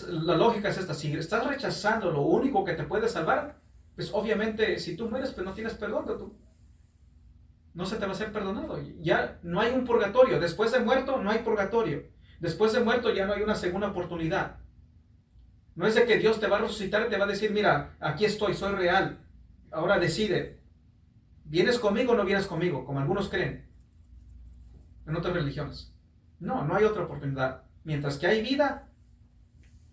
La lógica es esta: si estás rechazando lo único que te puede salvar, pues obviamente si tú mueres, pues no tienes perdón, no se te va a ser perdonado. Ya no hay un purgatorio. Después de muerto no hay purgatorio. Después de muerto ya no hay una segunda oportunidad. No es de que Dios te va a resucitar y te va a decir, mira, aquí estoy, soy real, ahora decide, ¿vienes conmigo o no vienes conmigo? Como algunos creen en otras religiones. No hay otra oportunidad. Mientras que hay vida,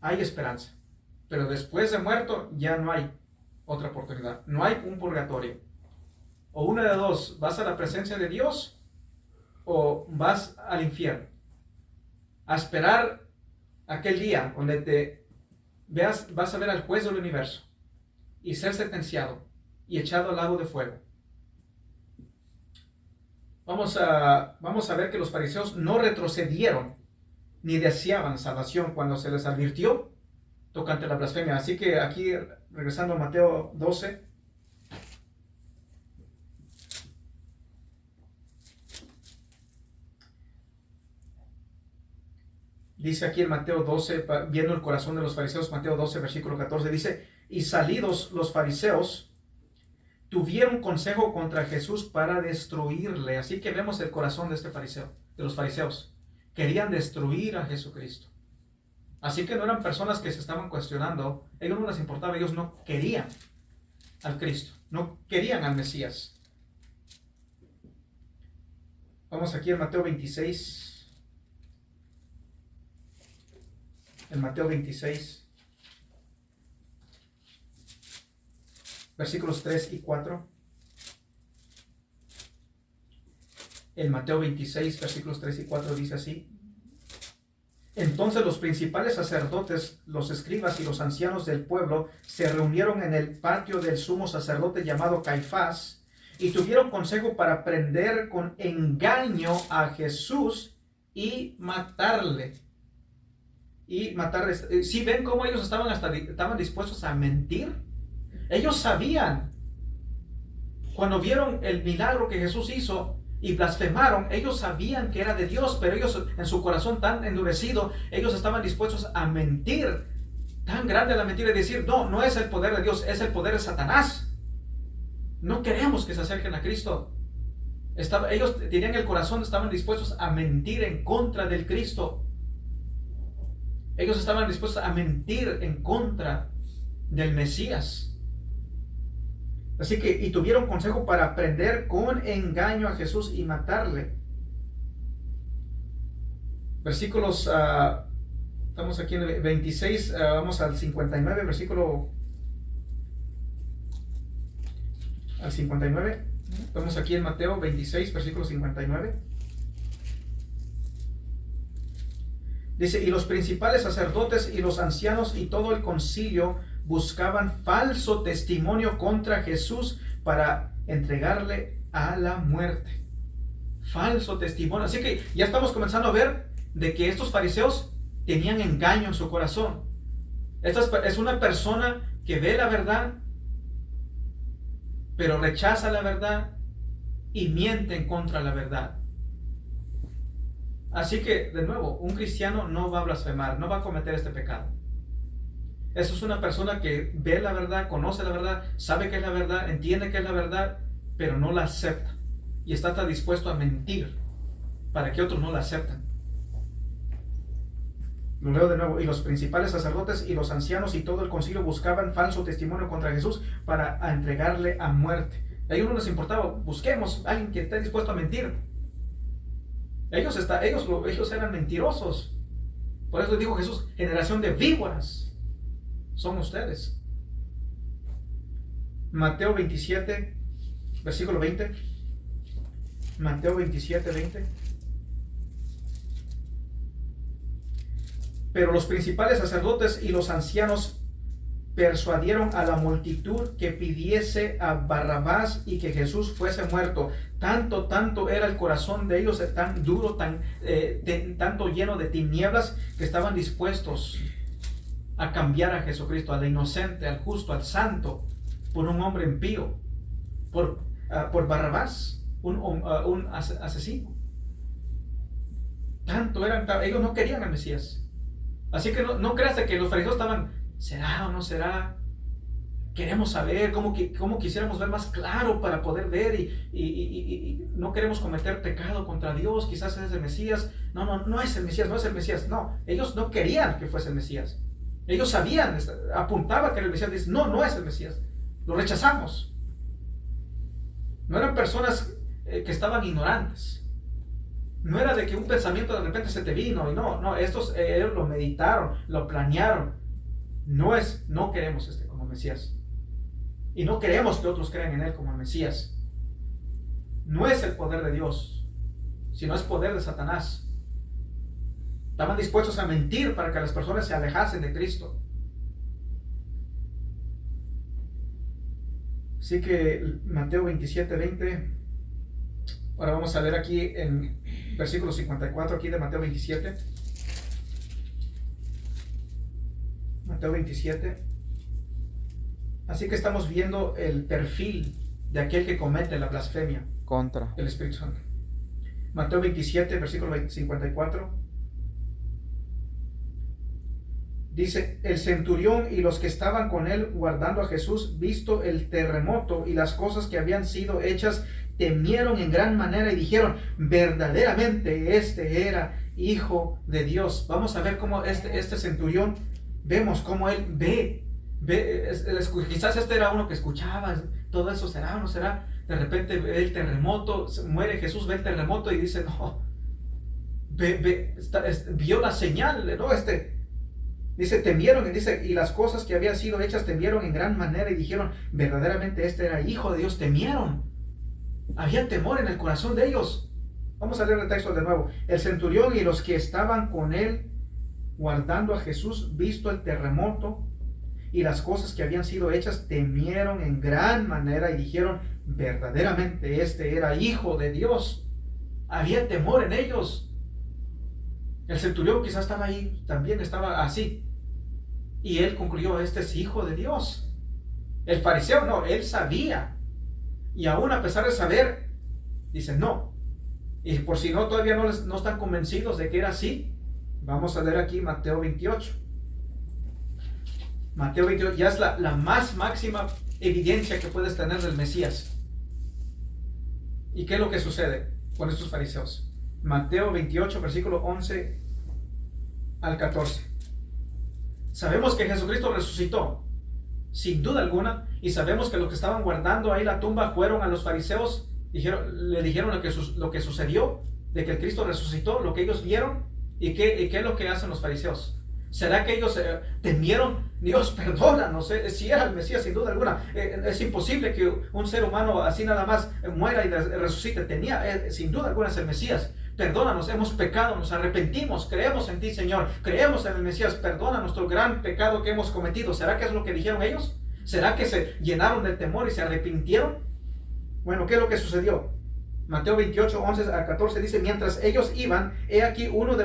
hay esperanza. Pero después de muerto ya no hay otra oportunidad. No hay un purgatorio. O una de dos, vas a la presencia de Dios o vas al infierno. A esperar aquel día donde vas a ver al juez del universo y ser sentenciado y echado al lago de fuego. Vamos a ver que los fariseos no retrocedieron ni deseaban salvación cuando se les advirtió tocante la blasfemia. Así que aquí, regresando a Mateo 12, dice aquí en Mateo 12, viendo el corazón de los fariseos, Mateo 12, versículo 14, dice, y salidos los fariseos, tuvieron consejo contra Jesús para destruirle. Así que vemos el corazón de de los fariseos. Querían destruir a Jesucristo. Así que no eran personas que se estaban cuestionando. Ellos no les importaba. Ellos no querían al Cristo. No querían al Mesías. Vamos aquí en Mateo 26. En Mateo 26. Versículos 3 y 4. En Mateo 26, versículos 3 y 4 dice así: entonces los principales sacerdotes, los escribas y los ancianos del pueblo se reunieron en el patio del sumo sacerdote llamado Caifás y tuvieron consejo para prender con engaño a Jesús y matarle. ¿Sí ven cómo ellos estaban dispuestos a mentir? Ellos sabían, cuando vieron el milagro que Jesús hizo y blasfemaron, ellos sabían que era de Dios, pero ellos, en su corazón tan endurecido, ellos estaban dispuestos a mentir. Tan grande la mentira y decir, no es el poder de Dios, es el poder de Satanás. No queremos que se acerquen a Cristo. Ellos tenían el corazón, estaban dispuestos a mentir en contra del Cristo. Ellos estaban dispuestos a mentir en contra del Mesías. Así que, y tuvieron consejo para prender con engaño a Jesús y matarle. Versículos, estamos aquí en el 26, vamos al 59, versículo al 59. Estamos aquí en Mateo 26, versículo 59. Dice, y los principales sacerdotes y los ancianos y todo el concilio buscaban falso testimonio contra Jesús para entregarle a la muerte. Falso testimonio. Así que ya estamos comenzando a ver de que estos fariseos tenían engaño en su corazón. Esta es una persona que ve la verdad, pero rechaza la verdad y miente en contra de la verdad. Así que, de nuevo, un cristiano no va a blasfemar, no va a cometer este pecado. Eso es una persona que ve la verdad, conoce la verdad, sabe que es la verdad, entiende que es la verdad, pero no la acepta. Y está dispuesto a mentir para que otros no la acepten. Lo leo de nuevo. Y los principales sacerdotes y los ancianos y todo el concilio buscaban falso testimonio contra Jesús para entregarle a muerte. A ellos no les importaba, busquemos a alguien que esté dispuesto a mentir. Ellos eran mentirosos. Por eso dijo Jesús, generación de víboras son ustedes. Mateo 27, versículo 20. Mateo 27, 20. Pero los principales sacerdotes y los ancianos persuadieron a la multitud que pidiese a Barrabás y que Jesús fuese muerto. Tanto era el corazón de ellos tan duro, tanto lleno de tinieblas, que estaban dispuestos a cambiar a Jesucristo, al inocente, al justo, al santo, por un hombre impío, por Barrabás, un asesino. Ellos no querían al Mesías. Así que no creas que los fariseos estaban, ¿será o no será? Queremos saber, cómo quisiéramos ver más claro para poder ver y no queremos cometer pecado contra Dios, quizás es el Mesías. No es el Mesías, no es el Mesías. No, ellos no querían que fuese el Mesías. Ellos sabían, apuntaba que era el Mesías. Dice, no es el Mesías. Lo rechazamos. No eran personas que estaban ignorantes. No era de que un pensamiento de repente se te vino y no, ellos lo meditaron, lo planearon. No queremos como Mesías. Y no queremos que otros crean en él como el Mesías. No es el poder de Dios, sino es poder de Satanás. Estaban dispuestos a mentir para que las personas se alejasen de Cristo. Así que Mateo 27, 20. Ahora vamos a leer aquí en versículo 54 aquí de Mateo 27. Mateo 27. Así que estamos viendo el perfil de aquel que comete la blasfemia contra el Espíritu Santo. Mateo 27, versículo 54. Dice, el centurión y los que estaban con él guardando a Jesús, visto el terremoto y las cosas que habían sido hechas, temieron en gran manera y dijeron, verdaderamente este era Hijo de Dios. Vamos a ver cómo este centurión, vemos cómo él ve, quizás este era uno que escuchaba, todo eso será o no será. De repente ve el terremoto, muere Jesús, ve el terremoto y dice, no, vio la señal, ¿no? Dice, temieron, y las cosas que habían sido hechas temieron en gran manera y dijeron, verdaderamente este era Hijo de Dios. Temieron. Había temor en el corazón de ellos. Vamos a leer el texto de nuevo. El centurión y los que estaban con él guardando a Jesús, visto el terremoto y las cosas que habían sido hechas, temieron en gran manera y dijeron, verdaderamente este era Hijo de Dios. Había temor en ellos. El centurión quizás estaba ahí, también estaba así. Y él concluyó, este es Hijo de Dios. El fariseo no, él sabía. Y aún a pesar de saber, dice no. Y por si no, todavía no están convencidos de que era así, vamos a leer aquí Mateo 28. Mateo 28 ya es la más máxima evidencia que puedes tener del Mesías. ¿Y qué es lo que sucede con estos fariseos? Mateo 28, versículo 11 al 14. Sabemos que Jesucristo resucitó, sin duda alguna, y sabemos que los que estaban guardando ahí la tumba fueron a los fariseos, le dijeron lo que sucedió, de que el Cristo resucitó, lo que ellos vieron, y qué es lo que hacen los fariseos? ¿Será que ellos temieron? Dios, perdónanos, si era el Mesías, sin duda alguna. Es imposible que un ser humano así nada más muera y resucite. Sin duda alguna es el Mesías. Perdónanos, hemos pecado, nos arrepentimos, creemos en ti, Señor, creemos en el Mesías, perdona nuestro gran pecado que hemos cometido. ¿Será que es lo que dijeron ellos? ¿Será que se llenaron de temor y se arrepintieron? Bueno, ¿qué es lo que sucedió? Mateo 28, 11 a 14 dice: mientras ellos iban, he aquí unos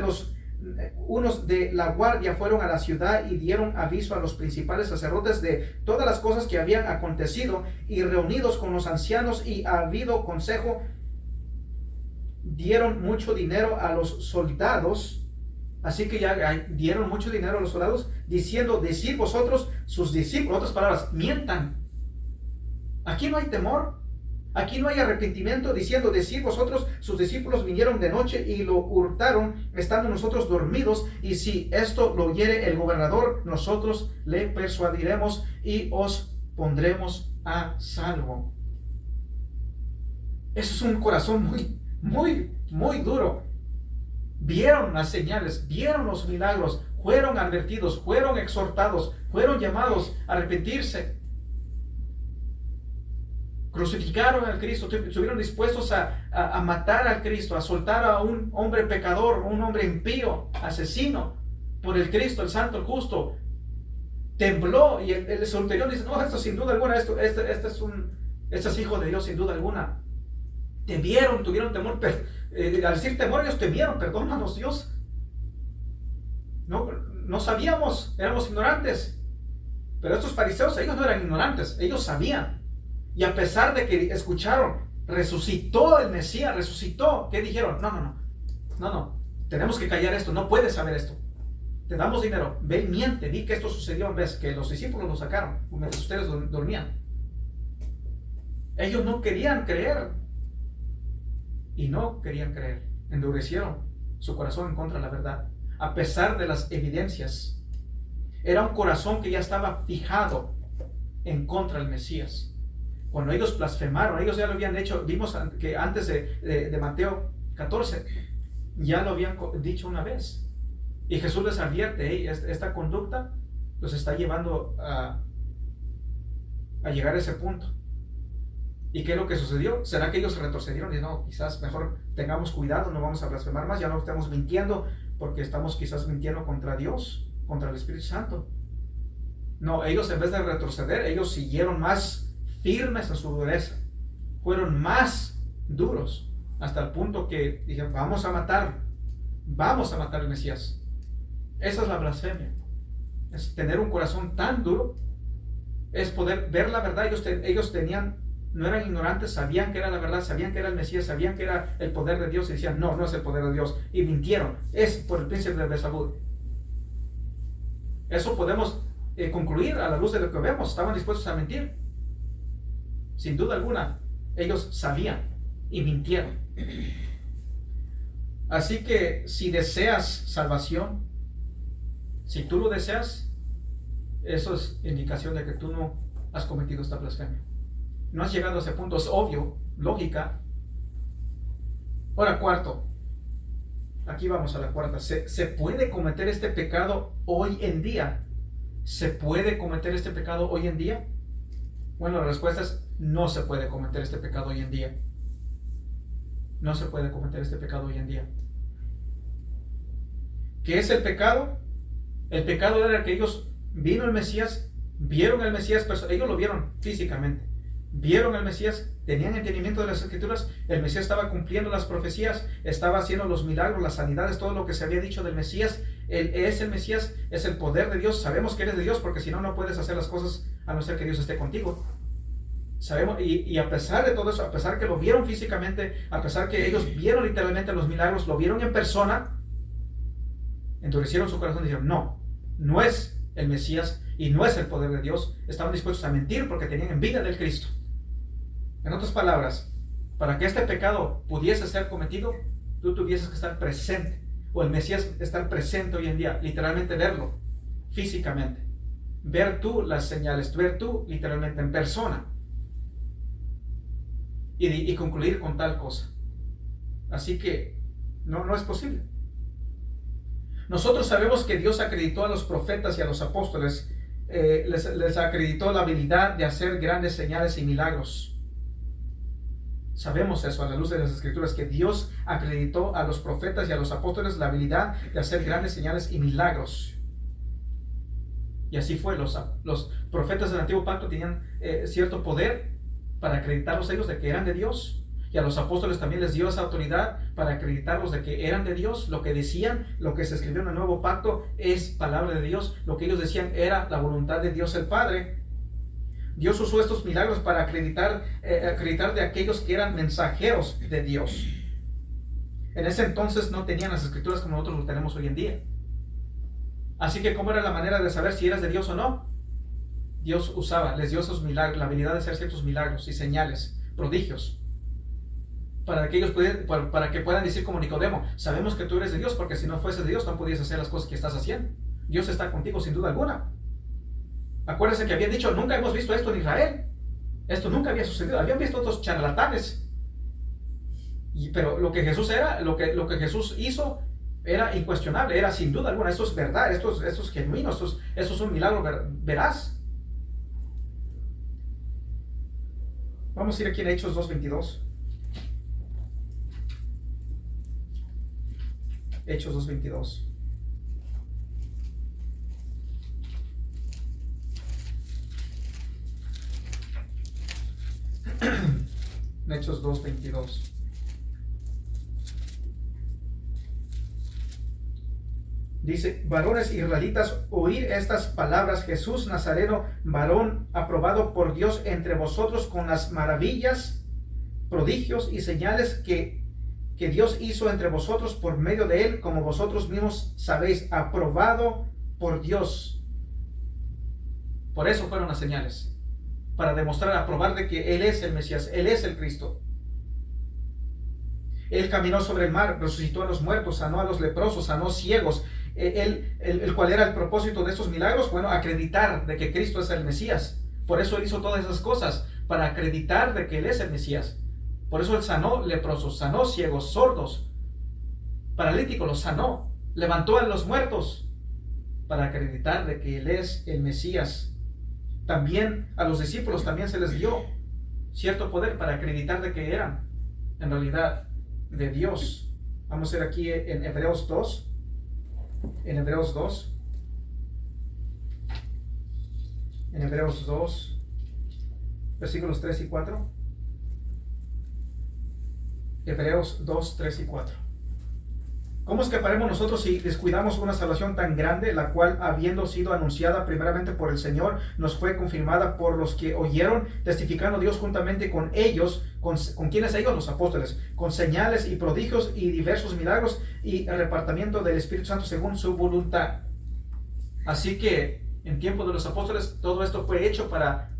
de la guardia fueron a la ciudad y dieron aviso a los principales sacerdotes de todas las cosas que habían acontecido, y reunidos con los ancianos y habido consejo, dieron mucho dinero a los soldados. Así que ya dieron mucho dinero a los soldados, diciendo: decid vosotros, sus discípulos, en otras palabras, mientan. Aquí no hay temor, aquí no hay arrepentimiento, diciendo: decid vosotros, sus discípulos vinieron de noche y lo hurtaron, estando nosotros dormidos, y si esto lo oyere el gobernador, nosotros le persuadiremos y os pondremos a salvo. Eso es un corazón muy duro. Vieron las señales, vieron los milagros, fueron advertidos, fueron exhortados, fueron llamados a arrepentirse. Crucificaron al Cristo, estuvieron dispuestos a matar al Cristo, a soltar a un hombre pecador, un hombre impío, asesino, por el Cristo, el santo, el justo. Tembló, y el solterión dice: no, esto sin duda alguna, este es hijo de Dios sin duda alguna. Temieron, tuvieron temor, al decir temor ellos temieron. Perdónanos, Dios, no sabíamos, éramos ignorantes. Pero estos fariseos, ellos no eran ignorantes, ellos sabían. Y a pesar de que escucharon, resucitó el Mesías, resucitó, ¿qué dijeron? No, tenemos que callar esto, no puedes saber esto. Te damos dinero, ve y miente, di que esto sucedió, en vez que los discípulos lo sacaron mientras ustedes dormían. Ellos no querían creer. Y no querían creer, endurecieron su corazón en contra de la verdad, a pesar de las evidencias. Era un corazón que ya estaba fijado en contra del Mesías. Cuando ellos blasfemaron, ellos ya lo habían hecho. Vimos que antes de Mateo 14 ya lo habían dicho una vez, y Jesús les advierte: hey, esta conducta los está llevando a llegar a ese punto. ¿Y qué es lo que sucedió? ¿Será que ellos retrocedieron y no, quizás mejor tengamos cuidado, no vamos a blasfemar más, ya no estamos mintiendo, porque estamos quizás mintiendo contra Dios, contra el Espíritu Santo? No, ellos en vez de retroceder, ellos siguieron más firmes en su dureza, fueron más duros, hasta el punto que dijeron: vamos a matar al Mesías. Esa es la blasfemia, es tener un corazón tan duro, es poder ver la verdad. Ellos no eran ignorantes, sabían que era la verdad, sabían que era el Mesías, sabían que era el poder de Dios, y decían: no es el poder de Dios, y mintieron. Es por el príncipe de Beelzebub. Eso podemos concluir a la luz de lo que vemos. Estaban dispuestos a mentir, sin duda alguna. Ellos sabían y mintieron. Así que si deseas salvación, si tú lo deseas, eso es indicación de que tú no has cometido esta blasfemia. No has llegado a ese punto, es obvio, lógica. Ahora, cuarto. Aquí vamos a la cuarta. ¿Se puede cometer este pecado hoy en día? ¿Se puede cometer este pecado hoy en día? Bueno, la respuesta es: no se puede cometer este pecado hoy en día. No se puede cometer este pecado hoy en día. ¿Qué es el pecado? El pecado era que ellos vino el Mesías, vieron al Mesías, ellos lo vieron físicamente. Vieron al Mesías, tenían entendimiento de las Escrituras, el Mesías estaba cumpliendo las profecías, estaba haciendo los milagros, las sanidades, todo lo que se había dicho del Mesías. Él es el Mesías, es el poder de Dios. Sabemos que eres de Dios, porque si no, no puedes hacer las cosas a no ser que Dios esté contigo. Sabemos, y a pesar de todo eso, a pesar que lo vieron físicamente, a pesar que ellos vieron literalmente los milagros, lo vieron en persona, endurecieron su corazón y dijeron: no es el Mesías y no es el poder de Dios. Estaban dispuestos a mentir porque tenían envidia del Cristo. En otras palabras, para que este pecado pudiese ser cometido, tú tuvieses que estar presente, o el Mesías estar presente hoy en día, literalmente verlo físicamente, ver tú las señales, ver tú literalmente en persona, y concluir con tal cosa. Así que no es posible. Nosotros sabemos que Dios acreditó a los profetas y a los apóstoles, les acreditó la habilidad de hacer grandes señales y milagros. Sabemos eso a la luz de las Escrituras, que Dios acreditó a los profetas y a los apóstoles la habilidad de hacer grandes señales y milagros. Y así fue, los profetas del Antiguo Pacto tenían cierto poder para acreditarlos a ellos de que eran de Dios. Y a los apóstoles también les dio esa autoridad para acreditarlos de que eran de Dios. Lo que decían, lo que se escribió en el Nuevo Pacto es palabra de Dios. Lo que ellos decían era la voluntad de Dios el Padre. Dios usó estos milagros para acreditar de aquellos que eran mensajeros de Dios. En ese entonces no tenían las Escrituras como nosotros lo tenemos hoy en día. Así que ¿cómo era la manera de saber si eras de Dios o no? Dios les dio esos milagros, la habilidad de hacer ciertos milagros y señales, prodigios, para que puedan decir como Nicodemo: sabemos que tú eres de Dios, porque si no fueses de Dios no podías hacer las cosas que estás haciendo. Dios está contigo sin duda alguna. Acuérdense que habían dicho: nunca hemos visto esto en Israel. Esto nunca había sucedido. Habían visto otros charlatanes. Pero lo que Jesús era, lo que Jesús hizo era incuestionable, era sin duda alguna. Esto es verdad, esto es genuino, esto es un milagro veraz. Vamos a ir aquí en Hechos 2:22. Hechos 2:22. Hechos 2:22. Dice: varones israelitas, oíd estas palabras: Jesús Nazareno, varón aprobado por Dios entre vosotros con las maravillas, prodigios y señales que Dios hizo entre vosotros por medio de él, como vosotros mismos sabéis, aprobado por Dios. Por eso fueron las señales, para demostrar, aprobar de que Él es el Mesías, Él es el Cristo. Él caminó sobre el mar, resucitó a los muertos, sanó a los leprosos, sanó ciegos. El cual era el propósito de estos milagros, bueno, acreditar de que Cristo es el Mesías. Por eso Él hizo todas esas cosas, para acreditar de que Él es el Mesías. Por eso Él sanó leprosos, sanó ciegos, sordos, paralíticos, los sanó, levantó a los muertos, para acreditar de que Él es el Mesías. También a los discípulos también se les dio cierto poder para acreditar de que eran en realidad de Dios. Vamos a ver aquí en Hebreos 2. En Hebreos 2. En Hebreos 2, versículos 3 y 4. Hebreos 2, 3 y 4. ¿Cómo escaparemos nosotros si descuidamos una salvación tan grande, la cual, habiendo sido anunciada primeramente por el Señor, nos fue confirmada por los que oyeron, testificando Dios juntamente con ellos, con quienes ellos, los apóstoles, con señales y prodigios y diversos milagros y el repartimiento del Espíritu Santo según su voluntad? Así que en tiempo de los apóstoles todo esto fue hecho para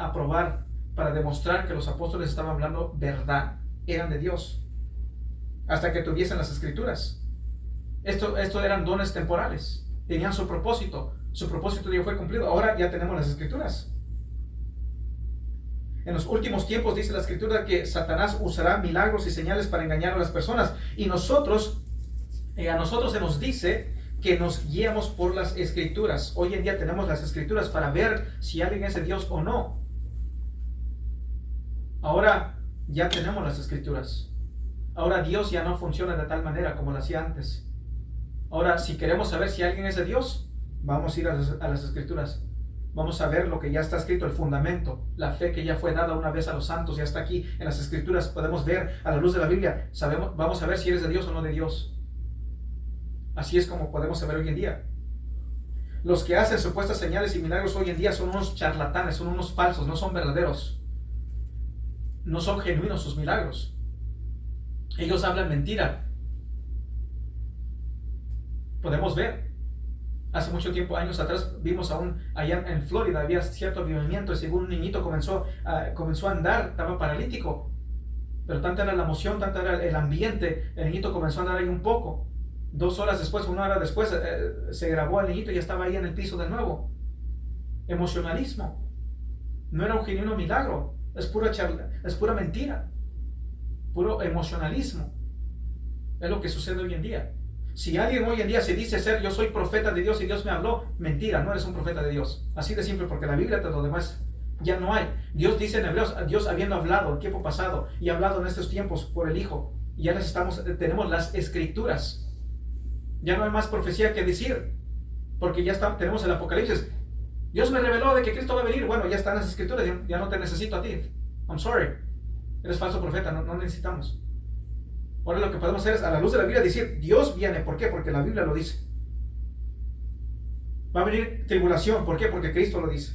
aprobar, para demostrar que los apóstoles estaban hablando verdad, eran de Dios, hasta que tuviesen las Escrituras. Esto eran dones temporales, tenían su propósito ya fue cumplido. Ahora ya tenemos las Escrituras. En los últimos tiempos dice la Escritura que Satanás usará milagros y señales para engañar a las personas, y a nosotros se nos dice que nos guiamos por las Escrituras. Hoy en día tenemos las Escrituras para ver si alguien es de Dios o no. Ahora ya tenemos las Escrituras. Ahora Dios ya no funciona de tal manera como lo hacía antes. Ahora, si queremos saber si alguien es de Dios, vamos a ir a las Escrituras. Vamos a ver lo que ya está escrito, el fundamento, la fe que ya fue dada una vez a los santos, ya está aquí en las Escrituras. Podemos ver a la luz de la Biblia, vamos a ver si eres de Dios o no de Dios. Así es como podemos saber hoy en día. Los que hacen supuestas señales y milagros hoy en día son unos charlatanes, son unos falsos, no son verdaderos. No son genuinos sus milagros. Ellos hablan mentira. Podemos ver. Hace mucho tiempo, años atrás, vimos allá en Florida, había cierto avivamiento, y según un niñito comenzó a andar, estaba paralítico. Pero tanta era la emoción, tanto era el ambiente, el niñito comenzó a andar ahí un poco. 2 horas después, 1 hora después, se grabó al niñito y ya estaba ahí en el piso de nuevo. Emocionalismo. No era un genuino milagro, es pura mentira. Puro emocionalismo. Es lo que sucede hoy en día. Si alguien hoy en día se dice ser, yo soy profeta de Dios y Dios me habló, mentira, no eres un profeta de Dios. Así de simple, porque la Biblia te lo demás ya no hay. Dios dice en Hebreos, Dios habiendo hablado en tiempo pasado y hablado en estos tiempos por el Hijo, y ya tenemos las Escrituras. Ya no hay más profecía que decir, porque tenemos el Apocalipsis. Dios me reveló de que Cristo va a venir. Bueno, ya están las Escrituras, ya no te necesito a ti. I'm sorry, eres falso profeta, no necesitamos. Ahora lo que podemos hacer es, a la luz de la Biblia, decir, Dios viene. ¿Por qué? Porque la Biblia lo dice. Va a venir tribulación. ¿Por qué? Porque Cristo lo dice.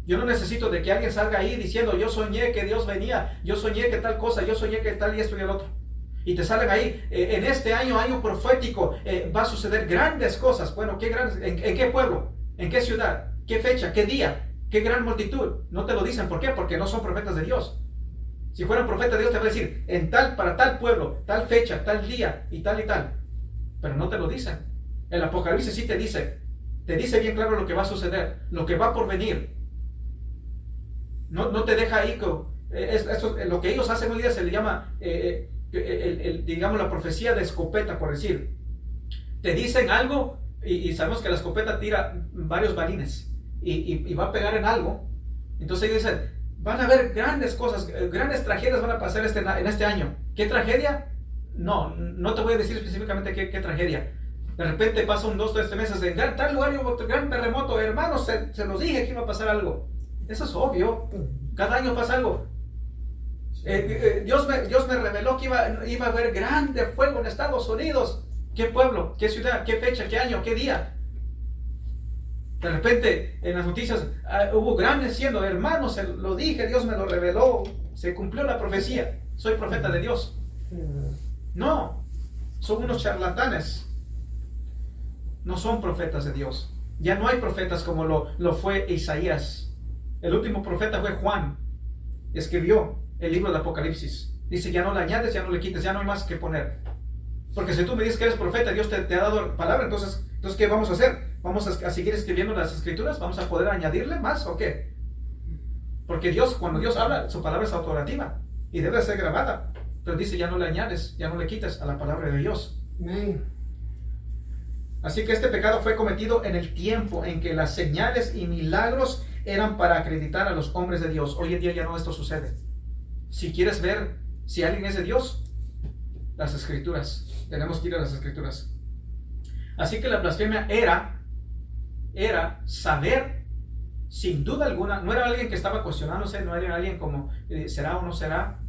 Yo no necesito de que alguien salga ahí diciendo, yo soñé que Dios venía, yo soñé que tal cosa, yo soñé que tal y esto y el otro. Y te salen ahí, en este año profético, va a suceder grandes cosas. Bueno, ¿qué grandes? ¿En qué pueblo? ¿En qué ciudad? ¿Qué fecha? ¿Qué día? ¿Qué gran multitud? No te lo dicen. ¿Por qué? Porque no son profetas de Dios. Si fueran profetas de Dios te va a decir, para tal pueblo, tal fecha, tal día y tal. Pero no te lo dicen. El Apocalipsis sí te dice bien claro lo que va a suceder, lo que va por venir. No te deja ahí. Lo que ellos hacen hoy día se le llama, digamos, la profecía de escopeta, por decir. Te dicen algo y sabemos que la escopeta tira varios balines y va a pegar en algo. Entonces ellos dicen, van a haber grandes cosas, grandes tragedias van a pasar en este año. ¿Qué tragedia? No te voy a decir específicamente qué tragedia. De repente pasan 2 o 3 meses en tal lugar hubo un gran terremoto. Hermanos, se los dije que iba a pasar algo. Eso es obvio. Cada año pasa algo. Dios me reveló que iba a haber grande fuego en Estados Unidos. ¿Qué pueblo? ¿Qué ciudad? ¿Qué fecha? ¿Qué año? ¿Qué día? De repente en las noticias hubo grandes siendo, hermanos, se lo dije, Dios me lo reveló, se cumplió la profecía, soy profeta de Dios. No, son unos charlatanes, no son profetas de Dios. Ya no hay profetas como lo fue Isaías. El último profeta fue Juan, escribió el libro de Apocalipsis. Dice, ya no le añades, ya no le quites, ya no hay más que poner. Porque si tú me dices que eres profeta, Dios te ha dado palabra, entonces ¿qué vamos a hacer? ¿Vamos a seguir escribiendo las Escrituras? ¿Vamos a poder añadirle más o qué? Porque cuando Dios habla, su palabra es autorativa y debe ser grabada. Pero dice, ya no le añades, ya no le quites a la palabra de Dios. Amén. Así que este pecado fue cometido en el tiempo en que las señales y milagros eran para acreditar a los hombres de Dios. Hoy en día ya no esto sucede. Si quieres ver si alguien es de Dios, las Escrituras. Tenemos que ir a las Escrituras. Así que la blasfemia era saber, sin duda alguna, no era alguien que estaba cuestionándose, no era alguien como, ¿será o no será?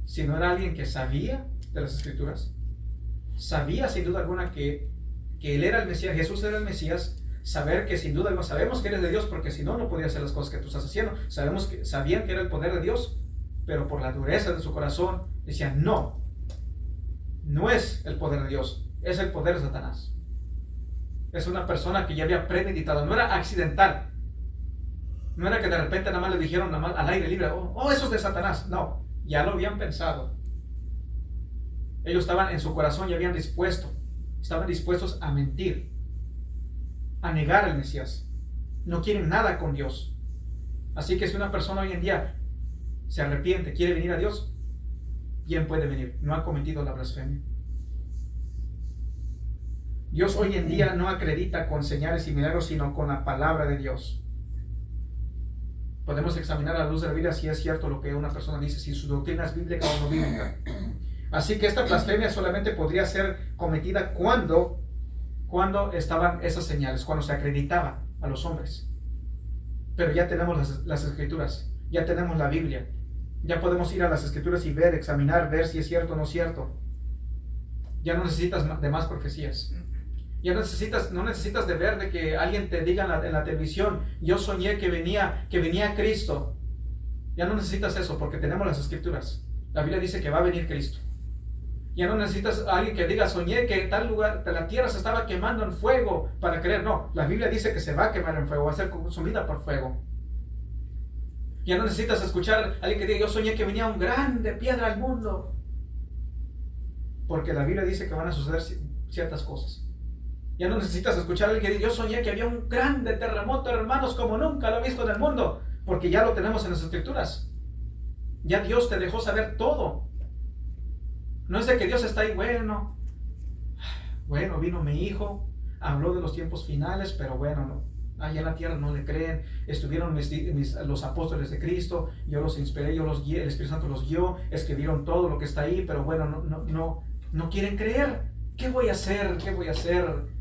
Sino era alguien que sabía de las Escrituras, sabía sin duda alguna que Él era el Mesías, Jesús era el Mesías, saber que sin duda alguna, sabemos que eres de Dios, porque si no, no podía hacer las cosas que tú estás haciendo. Sabían que era el poder de Dios, pero por la dureza de su corazón, decían, no es el poder de Dios, es el poder de Satanás. Es una persona que ya había premeditado, no era accidental. No era que de repente nada más le dijeron nada más al aire libre, eso es de Satanás. No, ya lo habían pensado. Ellos estaban en su corazón y estaban dispuestos a mentir, a negar al Mesías. No quieren nada con Dios. Así que si una persona hoy en día se arrepiente, quiere venir a Dios, bien puede venir. No ha cometido la blasfemia. Dios hoy en día no acredita con señales y milagros, sino con la palabra de Dios. Podemos examinar a la luz de la Biblia si es cierto lo que una persona dice, si su doctrina es bíblica o no bíblica. Así que esta blasfemia solamente podría ser cometida cuando estaban esas señales, cuando se acreditaba a los hombres. Pero ya tenemos las Escrituras, ya tenemos la Biblia, ya podemos ir a las Escrituras y examinar, ver si es cierto o no es cierto. Ya no necesitas de más profecías. Ya no necesitas de ver de que alguien te diga en la televisión, yo soñé que venía Cristo. Ya no necesitas eso porque tenemos las Escrituras. La Biblia dice que va a venir Cristo. Ya no necesitas a alguien que diga, soñé que en tal lugar de la tierra se estaba quemando en fuego para creer. No, la Biblia dice que se va a quemar en fuego, va a ser consumida por fuego. Ya no necesitas escuchar a alguien que diga, yo soñé que venía un grande piedra al mundo. Porque la Biblia dice que van a suceder ciertas cosas. Ya no necesitas escuchar a alguien que diga, yo soñé que había un grande terremoto, hermanos, como nunca lo he visto en el mundo. Porque ya lo tenemos en las Escrituras. Ya Dios te dejó saber todo. No es de que Dios está ahí, bueno, Bueno, vino mi hijo, habló de los tiempos finales, pero bueno, no, allá en la tierra no le creen. Estuvieron los apóstoles de Cristo, yo los inspiré, yo los guié, el Espíritu Santo los guió, escribieron todo lo que está ahí, pero bueno, no quieren creer. ¿Qué voy a hacer? ¿Qué voy a hacer?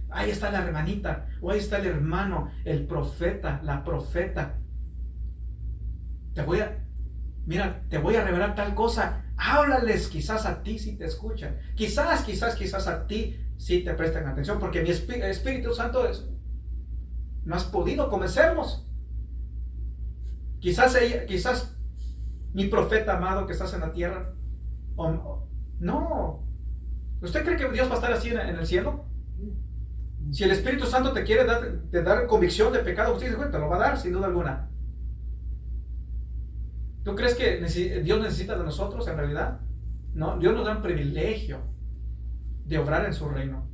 Ahí está la hermanita, o ahí está el hermano, el profeta, la profeta. Te voy a revelar tal cosa. Háblales, quizás a ti si te escuchan. Quizás a ti si te prestan atención, porque mi Espíritu Santo no has podido convencernos. Quizás mi profeta amado que estás en la tierra. No. ¿Usted cree que Dios va a estar así en el cielo? Si el Espíritu Santo te quiere dar convicción de pecado, usted te lo va a dar sin duda alguna. ¿Tú crees que Dios necesita de nosotros en realidad? No, Dios nos da un privilegio de obrar en su reino.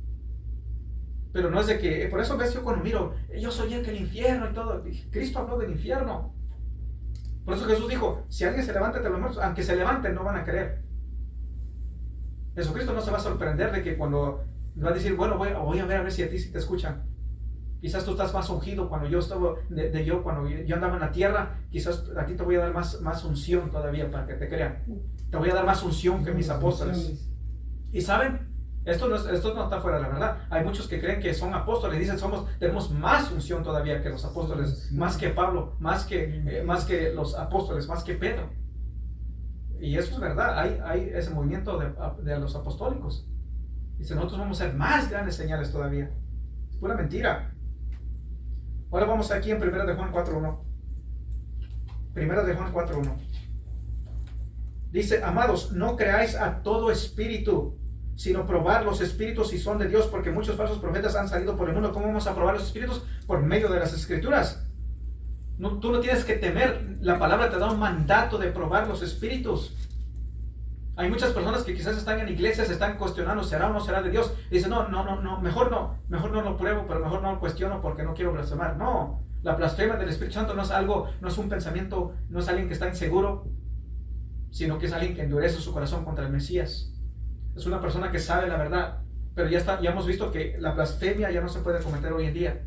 Pero no es de que, por eso ves yo cuando miro, yo soy el infierno y todo. Cristo habló del infierno. Por eso Jesús dijo, si alguien se levanta de los muertos, aunque se levanten no van a creer. Jesucristo no se va a sorprender de que cuando va a decir, bueno, voy a ver si a ti sí te escuchan. Quizás tú estás más ungido cuando yo estaba, cuando yo andaba en la tierra, quizás a ti te voy a dar más unción todavía para que te crean. Te voy a dar más unción que mis apóstoles. Y saben, esto no está fuera de la verdad. Hay muchos que creen que son apóstoles, dicen tenemos más unción todavía que los apóstoles, más que Pablo, más que los apóstoles, más que Pedro. Y eso es verdad, hay ese movimiento de los apostólicos. Dice, nosotros vamos a hacer más grandes señales todavía. Es pura mentira. Ahora vamos aquí en 1 de Juan 4.1. 1 de Juan 4.1. Dice, amados, no creáis a todo espíritu, sino probar los espíritus si son de Dios, porque muchos falsos profetas han salido por el mundo. ¿Cómo vamos a probar los espíritus? Por medio de las escrituras. Tú no tienes que temer. La palabra te da un mandato de probar los espíritus. Hay muchas personas que quizás están en iglesias, están cuestionando, ¿será o no será de Dios? Y dicen, no, mejor no lo pruebo, pero mejor no lo cuestiono porque no quiero blasfemar. No, la blasfemia del Espíritu Santo no es un pensamiento, no es alguien que está inseguro, sino que es alguien que endurece su corazón contra el Mesías. Es una persona que sabe la verdad, pero ya hemos visto que la blasfemia ya no se puede cometer hoy en día,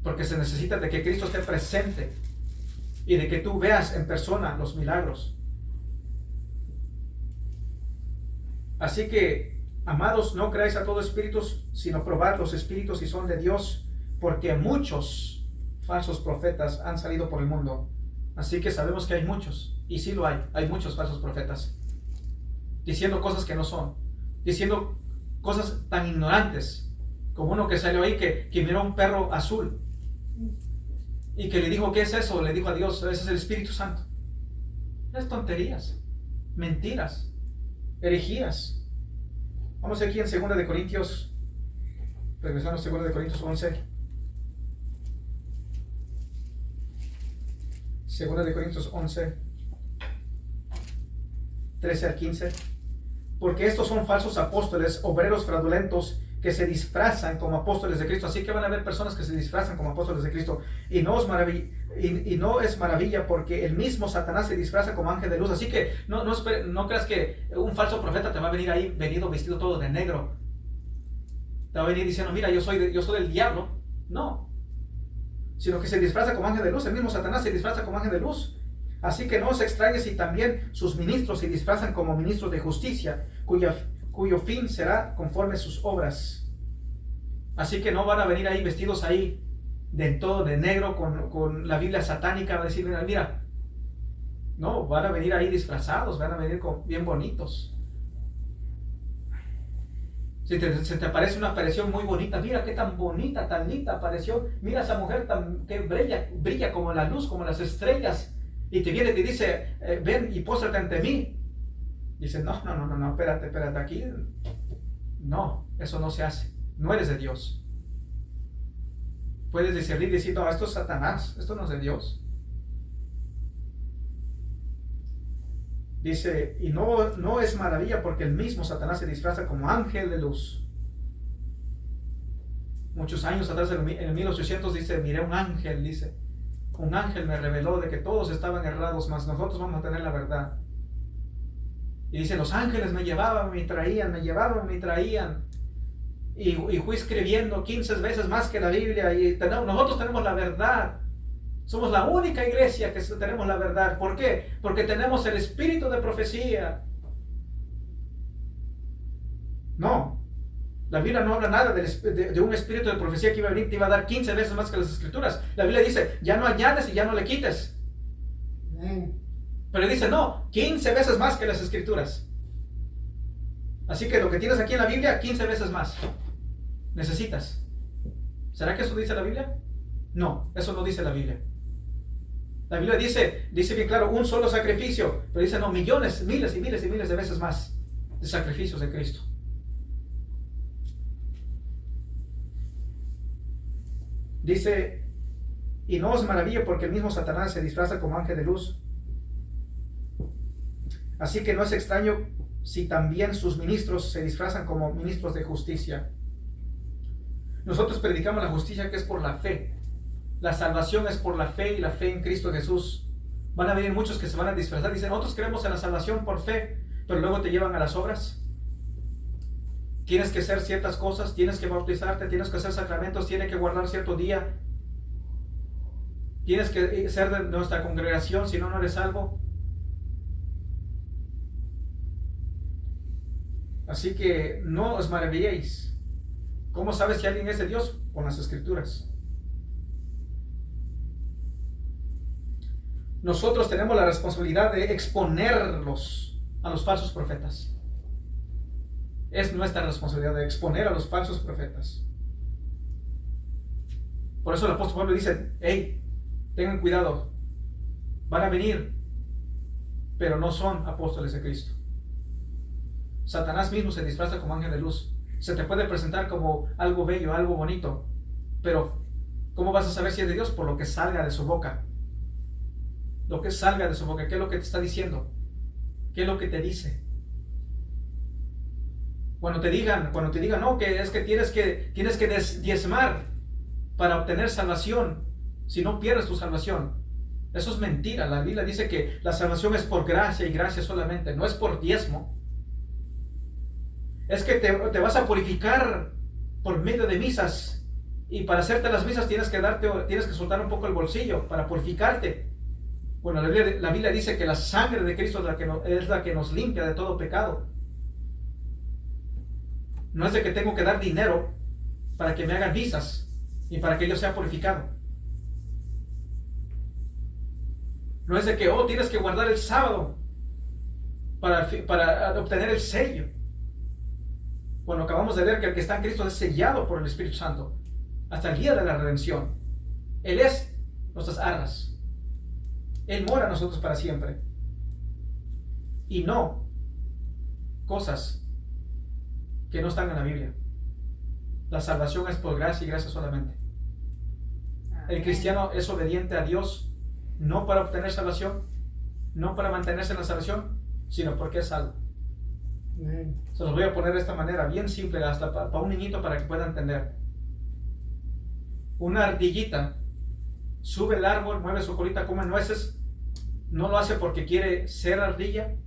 porque se necesita de que Cristo esté presente y de que tú veas en persona los milagros. Así que, amados, no creáis a todos espíritus, sino probad los espíritus si son de Dios, porque muchos falsos profetas han salido por el mundo. Así que sabemos que hay muchos, y sí lo hay muchos falsos profetas, diciendo cosas que no son, diciendo cosas tan ignorantes, como uno que salió ahí que miró un perro azul, y que le dijo, ¿qué es eso? Le dijo a Dios, ese es el Espíritu Santo. Es tonterías, mentiras, herejías. Vamos aquí en 2 de Corintios, regresamos a 2 de Corintios 11. 2 de Corintios 11, 13 al 15. Porque estos son falsos apóstoles, obreros fraudulentos, que se disfrazan como apóstoles de Cristo. Así que van a haber personas que se disfrazan como apóstoles de Cristo. Y no es maravilla, porque el mismo Satanás se disfraza como ángel de luz. Así que no creas que un falso profeta te va a venir ahí vestido todo de negro. Te va a venir diciendo, mira, yo soy del diablo. No. Sino que se disfraza como ángel de luz. El mismo Satanás se disfraza como ángel de luz. Así que no os extrañes si también sus ministros se disfrazan como ministros de justicia, cuyo fin será conforme sus obras. Así que no van a venir ahí vestidos ahí de todo de negro con la Biblia satánica, va a decir, mira, no, van a venir ahí disfrazados, van a venir bien bonitos. Si se te aparece una aparición muy bonita, mira qué tan bonita, tan linda apareció, mira esa mujer que brilla como la luz, como las estrellas, y te viene y te dice, ven y póstrate ante mí. Dice, no, espérate, aquí, no, eso no se hace, no eres de Dios. Puedes decir, no, esto es Satanás, esto no es de Dios. Dice, y no es maravilla, porque el mismo Satanás se disfraza como ángel de luz. Muchos años atrás, en el 1800, dice, miré un ángel me reveló de que todos estaban errados, mas nosotros vamos a tener la verdad. Y dice, los ángeles me llevaban, me traían, me llevaban, me traían. Y fui escribiendo 15 veces más que la Biblia. Y nosotros tenemos la verdad. Somos la única iglesia que tenemos la verdad. ¿Por qué? Porque tenemos el espíritu de profecía. No. La Biblia no habla nada de un espíritu de profecía que iba a venir, te iba a dar 15 veces más que las escrituras. La Biblia dice, ya no añades y ya no le quites. Pero dice, no, 15 veces más que las escrituras. Así que lo que tienes aquí en la Biblia, 15 veces más. Necesitas. ¿Será que eso dice la Biblia? No, eso no dice la Biblia. La Biblia dice bien claro, un solo sacrificio. Pero dice, no, millones, miles y miles y miles de veces más de sacrificios de Cristo. Dice, y no os maraville porque el mismo Satanás se disfraza como ángel de luz. Así que no es extraño si también sus ministros se disfrazan como ministros de justicia. Nosotros predicamos la justicia que es por la fe. La salvación es por la fe y la fe en Cristo Jesús. Van a venir muchos que se van a disfrazar. Dicen, nosotros creemos en la salvación por fe, pero luego te llevan a las obras. Tienes que hacer ciertas cosas, tienes que bautizarte, tienes que hacer sacramentos, tienes que guardar cierto día. Tienes que ser de nuestra congregación, si no, no eres salvo. Así que no os maravilléis. ¿Cómo sabes que alguien es de Dios? Con las escrituras. Nosotros tenemos la responsabilidad de exponerlos a los falsos profetas. Es nuestra responsabilidad de exponer a los falsos profetas. Por eso el apóstol Pablo dice, hey, tengan cuidado, van a venir, pero no son apóstoles de Cristo. Satanás mismo se disfraza como ángel de luz. Se te puede presentar como algo bello, algo bonito, pero ¿cómo vas a saber si es de Dios? Por lo que salga de su boca. Lo que salga de su boca, ¿qué es lo que te está diciendo? ¿Qué es lo que te dice? Cuando te digan, no, que es que tienes que diezmar para obtener salvación, si no pierdes tu salvación. Eso es mentira. La Biblia dice que la salvación es por gracia y gracia solamente, no es por diezmo. Es que te vas a purificar por medio de misas, y para hacerte las misas tienes que soltar un poco el bolsillo para purificarte. Bueno, la Biblia dice que la sangre de Cristo es la que nos limpia de todo pecado. No es de que tengo que dar dinero para que me hagan misas y para que yo sea purificado. No es de que, tienes que guardar el sábado para obtener el sello. Bueno, acabamos de ver que el que está en Cristo es sellado por el Espíritu Santo hasta el día de la redención. Él es nuestras arras. Él mora en nosotros para siempre. Y no cosas que no están en la Biblia. La salvación es por gracia y gracia solamente. El cristiano es obediente a Dios no para obtener salvación, no para mantenerse en la salvación, sino porque es salvo. Se los voy a poner de esta manera, bien simple, hasta para un niñito, para que pueda entender. Una ardillita sube el árbol, mueve su colita, come nueces. No lo hace porque quiere ser ardilla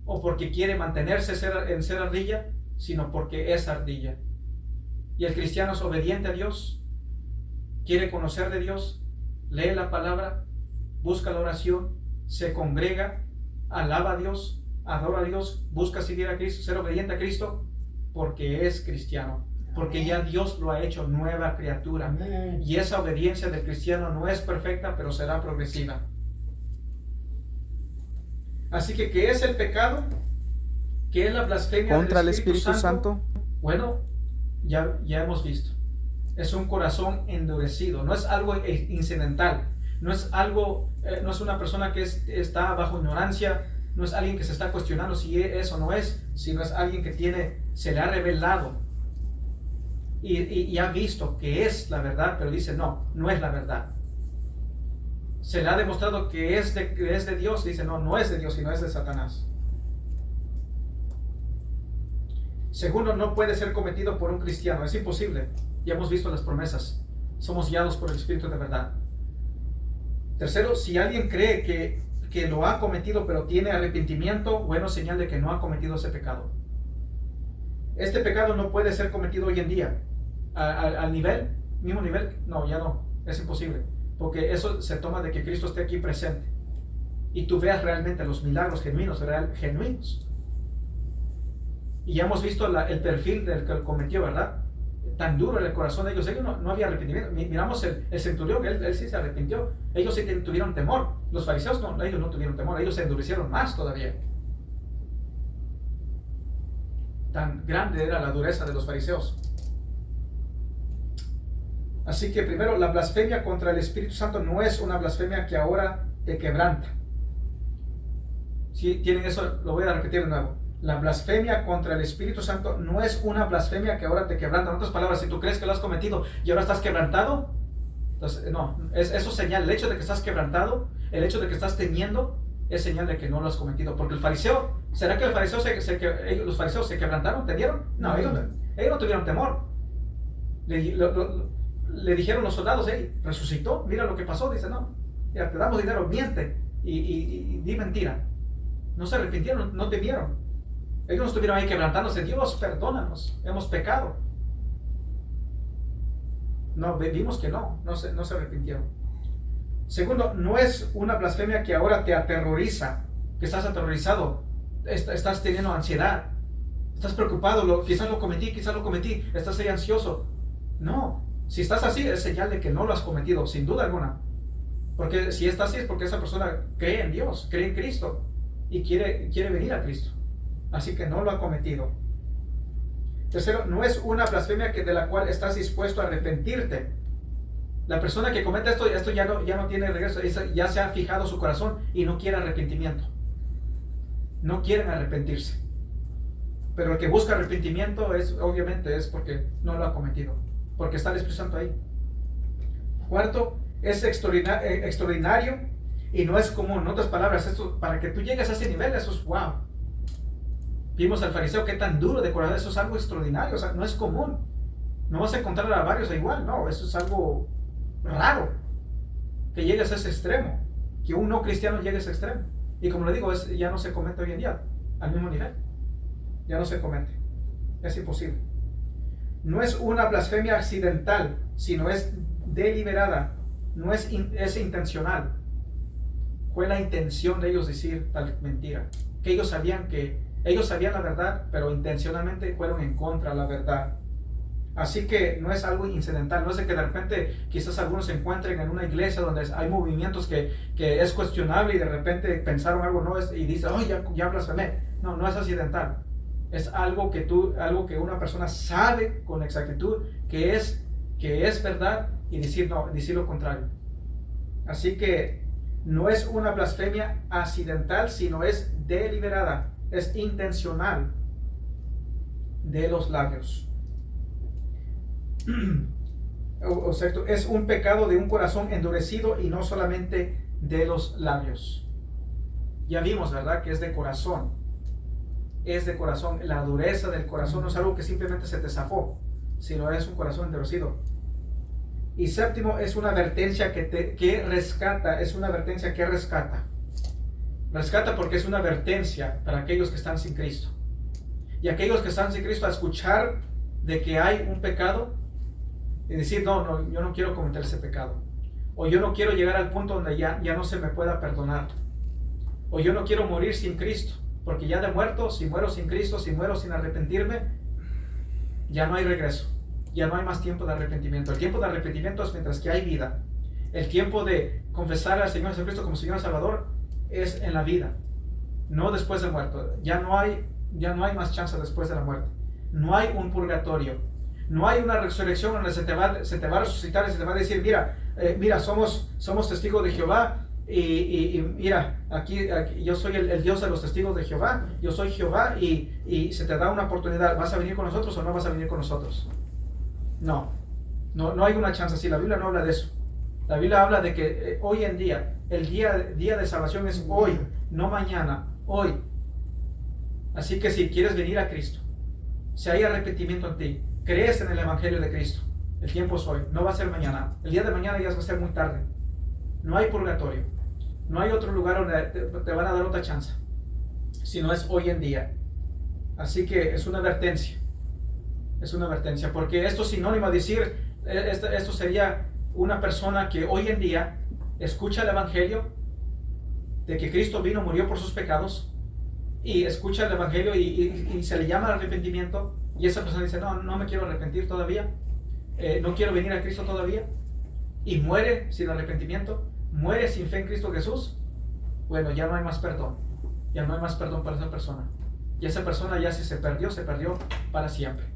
o porque quiere mantenerse en ser ardilla, sino porque es ardilla. Y el cristiano es obediente a Dios, quiere conocer de Dios, lee la palabra, busca la oración, se congrega, alaba a Dios, adora a Dios, busca seguir a Cristo, ser obediente a Cristo, porque es cristiano, porque ya Dios lo ha hecho nueva criatura. Amén. Y esa obediencia del cristiano no es perfecta, pero será progresiva. Así que, ¿qué es el pecado? ¿Qué es la blasfemia contra del el Espíritu Santo? Bueno, ya hemos visto. Es un corazón endurecido, no es algo incidental, no es una persona que está bajo ignorancia, no es alguien que se está cuestionando si es o no es, sino es alguien que se le ha revelado y ha visto que es la verdad, pero dice no es la verdad. Se le ha demostrado que es de Dios, dice no es de Dios, sino es de Satanás. Segundo, no puede ser cometido por un cristiano, es imposible. Ya hemos visto las promesas, somos guiados por el Espíritu de verdad. Tercero, si alguien cree que que lo ha cometido pero tiene arrepentimiento, bueno, señal de que no ha cometido ese pecado. Este pecado no puede ser cometido hoy en día. Al mismo nivel, no, ya no, es imposible. Porque eso se toma de que Cristo esté aquí presente. Y tú veas realmente los milagros genuinos, genuinos. Y ya hemos visto el perfil del que lo cometió, ¿verdad? Tan duro en el corazón de ellos. Ellos no había arrepentimiento. Miramos el centurión, él sí se arrepintió. Ellos sí tuvieron temor. Los fariseos no, ellos no tuvieron temor. Ellos se endurecieron más todavía. Tan grande era la dureza de los fariseos. Así que primero, la blasfemia contra el Espíritu Santo no es una blasfemia que ahora te quebranta. Si tienen eso, lo voy a repetir de nuevo. La blasfemia contra el Espíritu Santo no es una blasfemia que ahora te quebranta. En otras palabras, si tú crees que lo has cometido y ahora estás quebrantado, entonces no, eso es señal. El hecho de que estás quebrantado, el hecho de que estás temiendo, es señal de que no lo has cometido. Porque el fariseo, ¿será que los fariseos se quebrantaron? ¿Temieron? No, ellos no tuvieron temor. Le dijeron los soldados, hey, resucitó, mira lo que pasó. Dice, no, mira, te damos dinero, miente y di mentira. No se arrepintieron, no temieron. Ellos no estuvieron ahí quebrantándose. Dios, perdónanos, hemos pecado. No, vimos que no se arrepintieron. Segundo, no es una blasfemia que ahora te aterroriza, que estás aterrorizado, estás teniendo ansiedad, estás preocupado, quizás lo cometí, estás ahí ansioso. No, si estás así es señal de que no lo has cometido, sin duda alguna. Porque si está así es porque esa persona cree en Dios, cree en Cristo y quiere venir a Cristo. Así que no lo ha cometido. Tercero, no es una blasfemia de la cual estás dispuesto a arrepentirte. La persona que comete esto ya no tiene regreso, ya se ha fijado su corazón y no quiere arrepentimiento. No quieren arrepentirse. Pero el que busca arrepentimiento obviamente es porque no lo ha cometido, porque está el Espíritu Santo ahí. Cuarto, es extraordinario y no es común. En otras palabras, esto, para que tú llegues a ese nivel, eso es wow. Vimos al fariseo que tan duro de corazón, eso es algo extraordinario, o sea, no es común. No vas a encontrar a varios igual, no, eso es algo raro. Que llegues a ese extremo, que un no cristiano llegue a ese extremo. Y como le digo, ya no se comete hoy en día, al mismo nivel. Ya no se comete, es imposible. No es una blasfemia accidental, sino es deliberada, no es intencional. Fue la intención de ellos decir tal mentira, que ellos sabían la verdad, pero intencionalmente fueron en contra de la verdad. Así que no es algo incidental, no es de que de repente quizás algunos se encuentren en una iglesia donde hay movimientos que es cuestionable y de repente pensaron algo y dicen, oh, ya blasfemé. No es accidental. Es algo que una persona sabe con exactitud que es verdad y decir lo contrario. Así que no es una blasfemia accidental, sino es deliberada, es intencional de los labios. O sea, es un pecado de un corazón endurecido y no solamente de los labios. Ya vimos, ¿verdad? Que es de corazón. Es de corazón. La dureza del corazón no es algo que simplemente se te zafó, sino es un corazón endurecido. Y séptimo, es una advertencia que rescata. Es una advertencia que rescata. Rescata porque es una advertencia para aquellos que están sin Cristo. Y aquellos que están sin Cristo, a escuchar de que hay un pecado y decir, no, yo no quiero cometer ese pecado. O yo no quiero llegar al punto donde ya no se me pueda perdonar. O yo no quiero morir sin Cristo. Porque ya de muerto, si muero sin Cristo, si muero sin arrepentirme, ya no hay regreso. Ya no hay más tiempo de arrepentimiento. El tiempo de arrepentimiento es mientras que hay vida. El tiempo de confesar al Señor Jesucristo como Señor y Salvador es en la vida, no después de muerto. Ya no hay más chance después de la muerte. No hay un purgatorio. No hay una resurrección donde se te va a resucitar y se te va a decir, mira, somos testigos de Jehová. Y mira, aquí yo soy el Dios de los testigos de Jehová. Yo soy Jehová y se te da una oportunidad. ¿Vas a venir con nosotros o no vas a venir con nosotros? No hay una chance así. La Biblia no habla de eso. La Biblia habla de que hoy en día, el día de salvación es hoy, no mañana, hoy. Así que si quieres venir a Cristo, si hay arrepentimiento en ti, crees en el Evangelio de Cristo, el tiempo es hoy, no va a ser mañana. El día de mañana ya va a ser muy tarde. No hay purgatorio. No hay otro lugar donde te van a dar otra chance, si no es hoy en día. Así que es una advertencia. Es una advertencia, porque esto es sinónimo de decir, esto sería una persona que hoy en día escucha el Evangelio de que Cristo vino, murió por sus pecados, y escucha el Evangelio y se le llama al arrepentimiento, y esa persona dice, no, no me quiero arrepentir todavía, no quiero venir a Cristo todavía, y muere sin arrepentimiento, muere sin fe en Cristo Jesús. Bueno, ya no hay más perdón, ya no hay más perdón para esa persona, y esa persona ya si se perdió para siempre.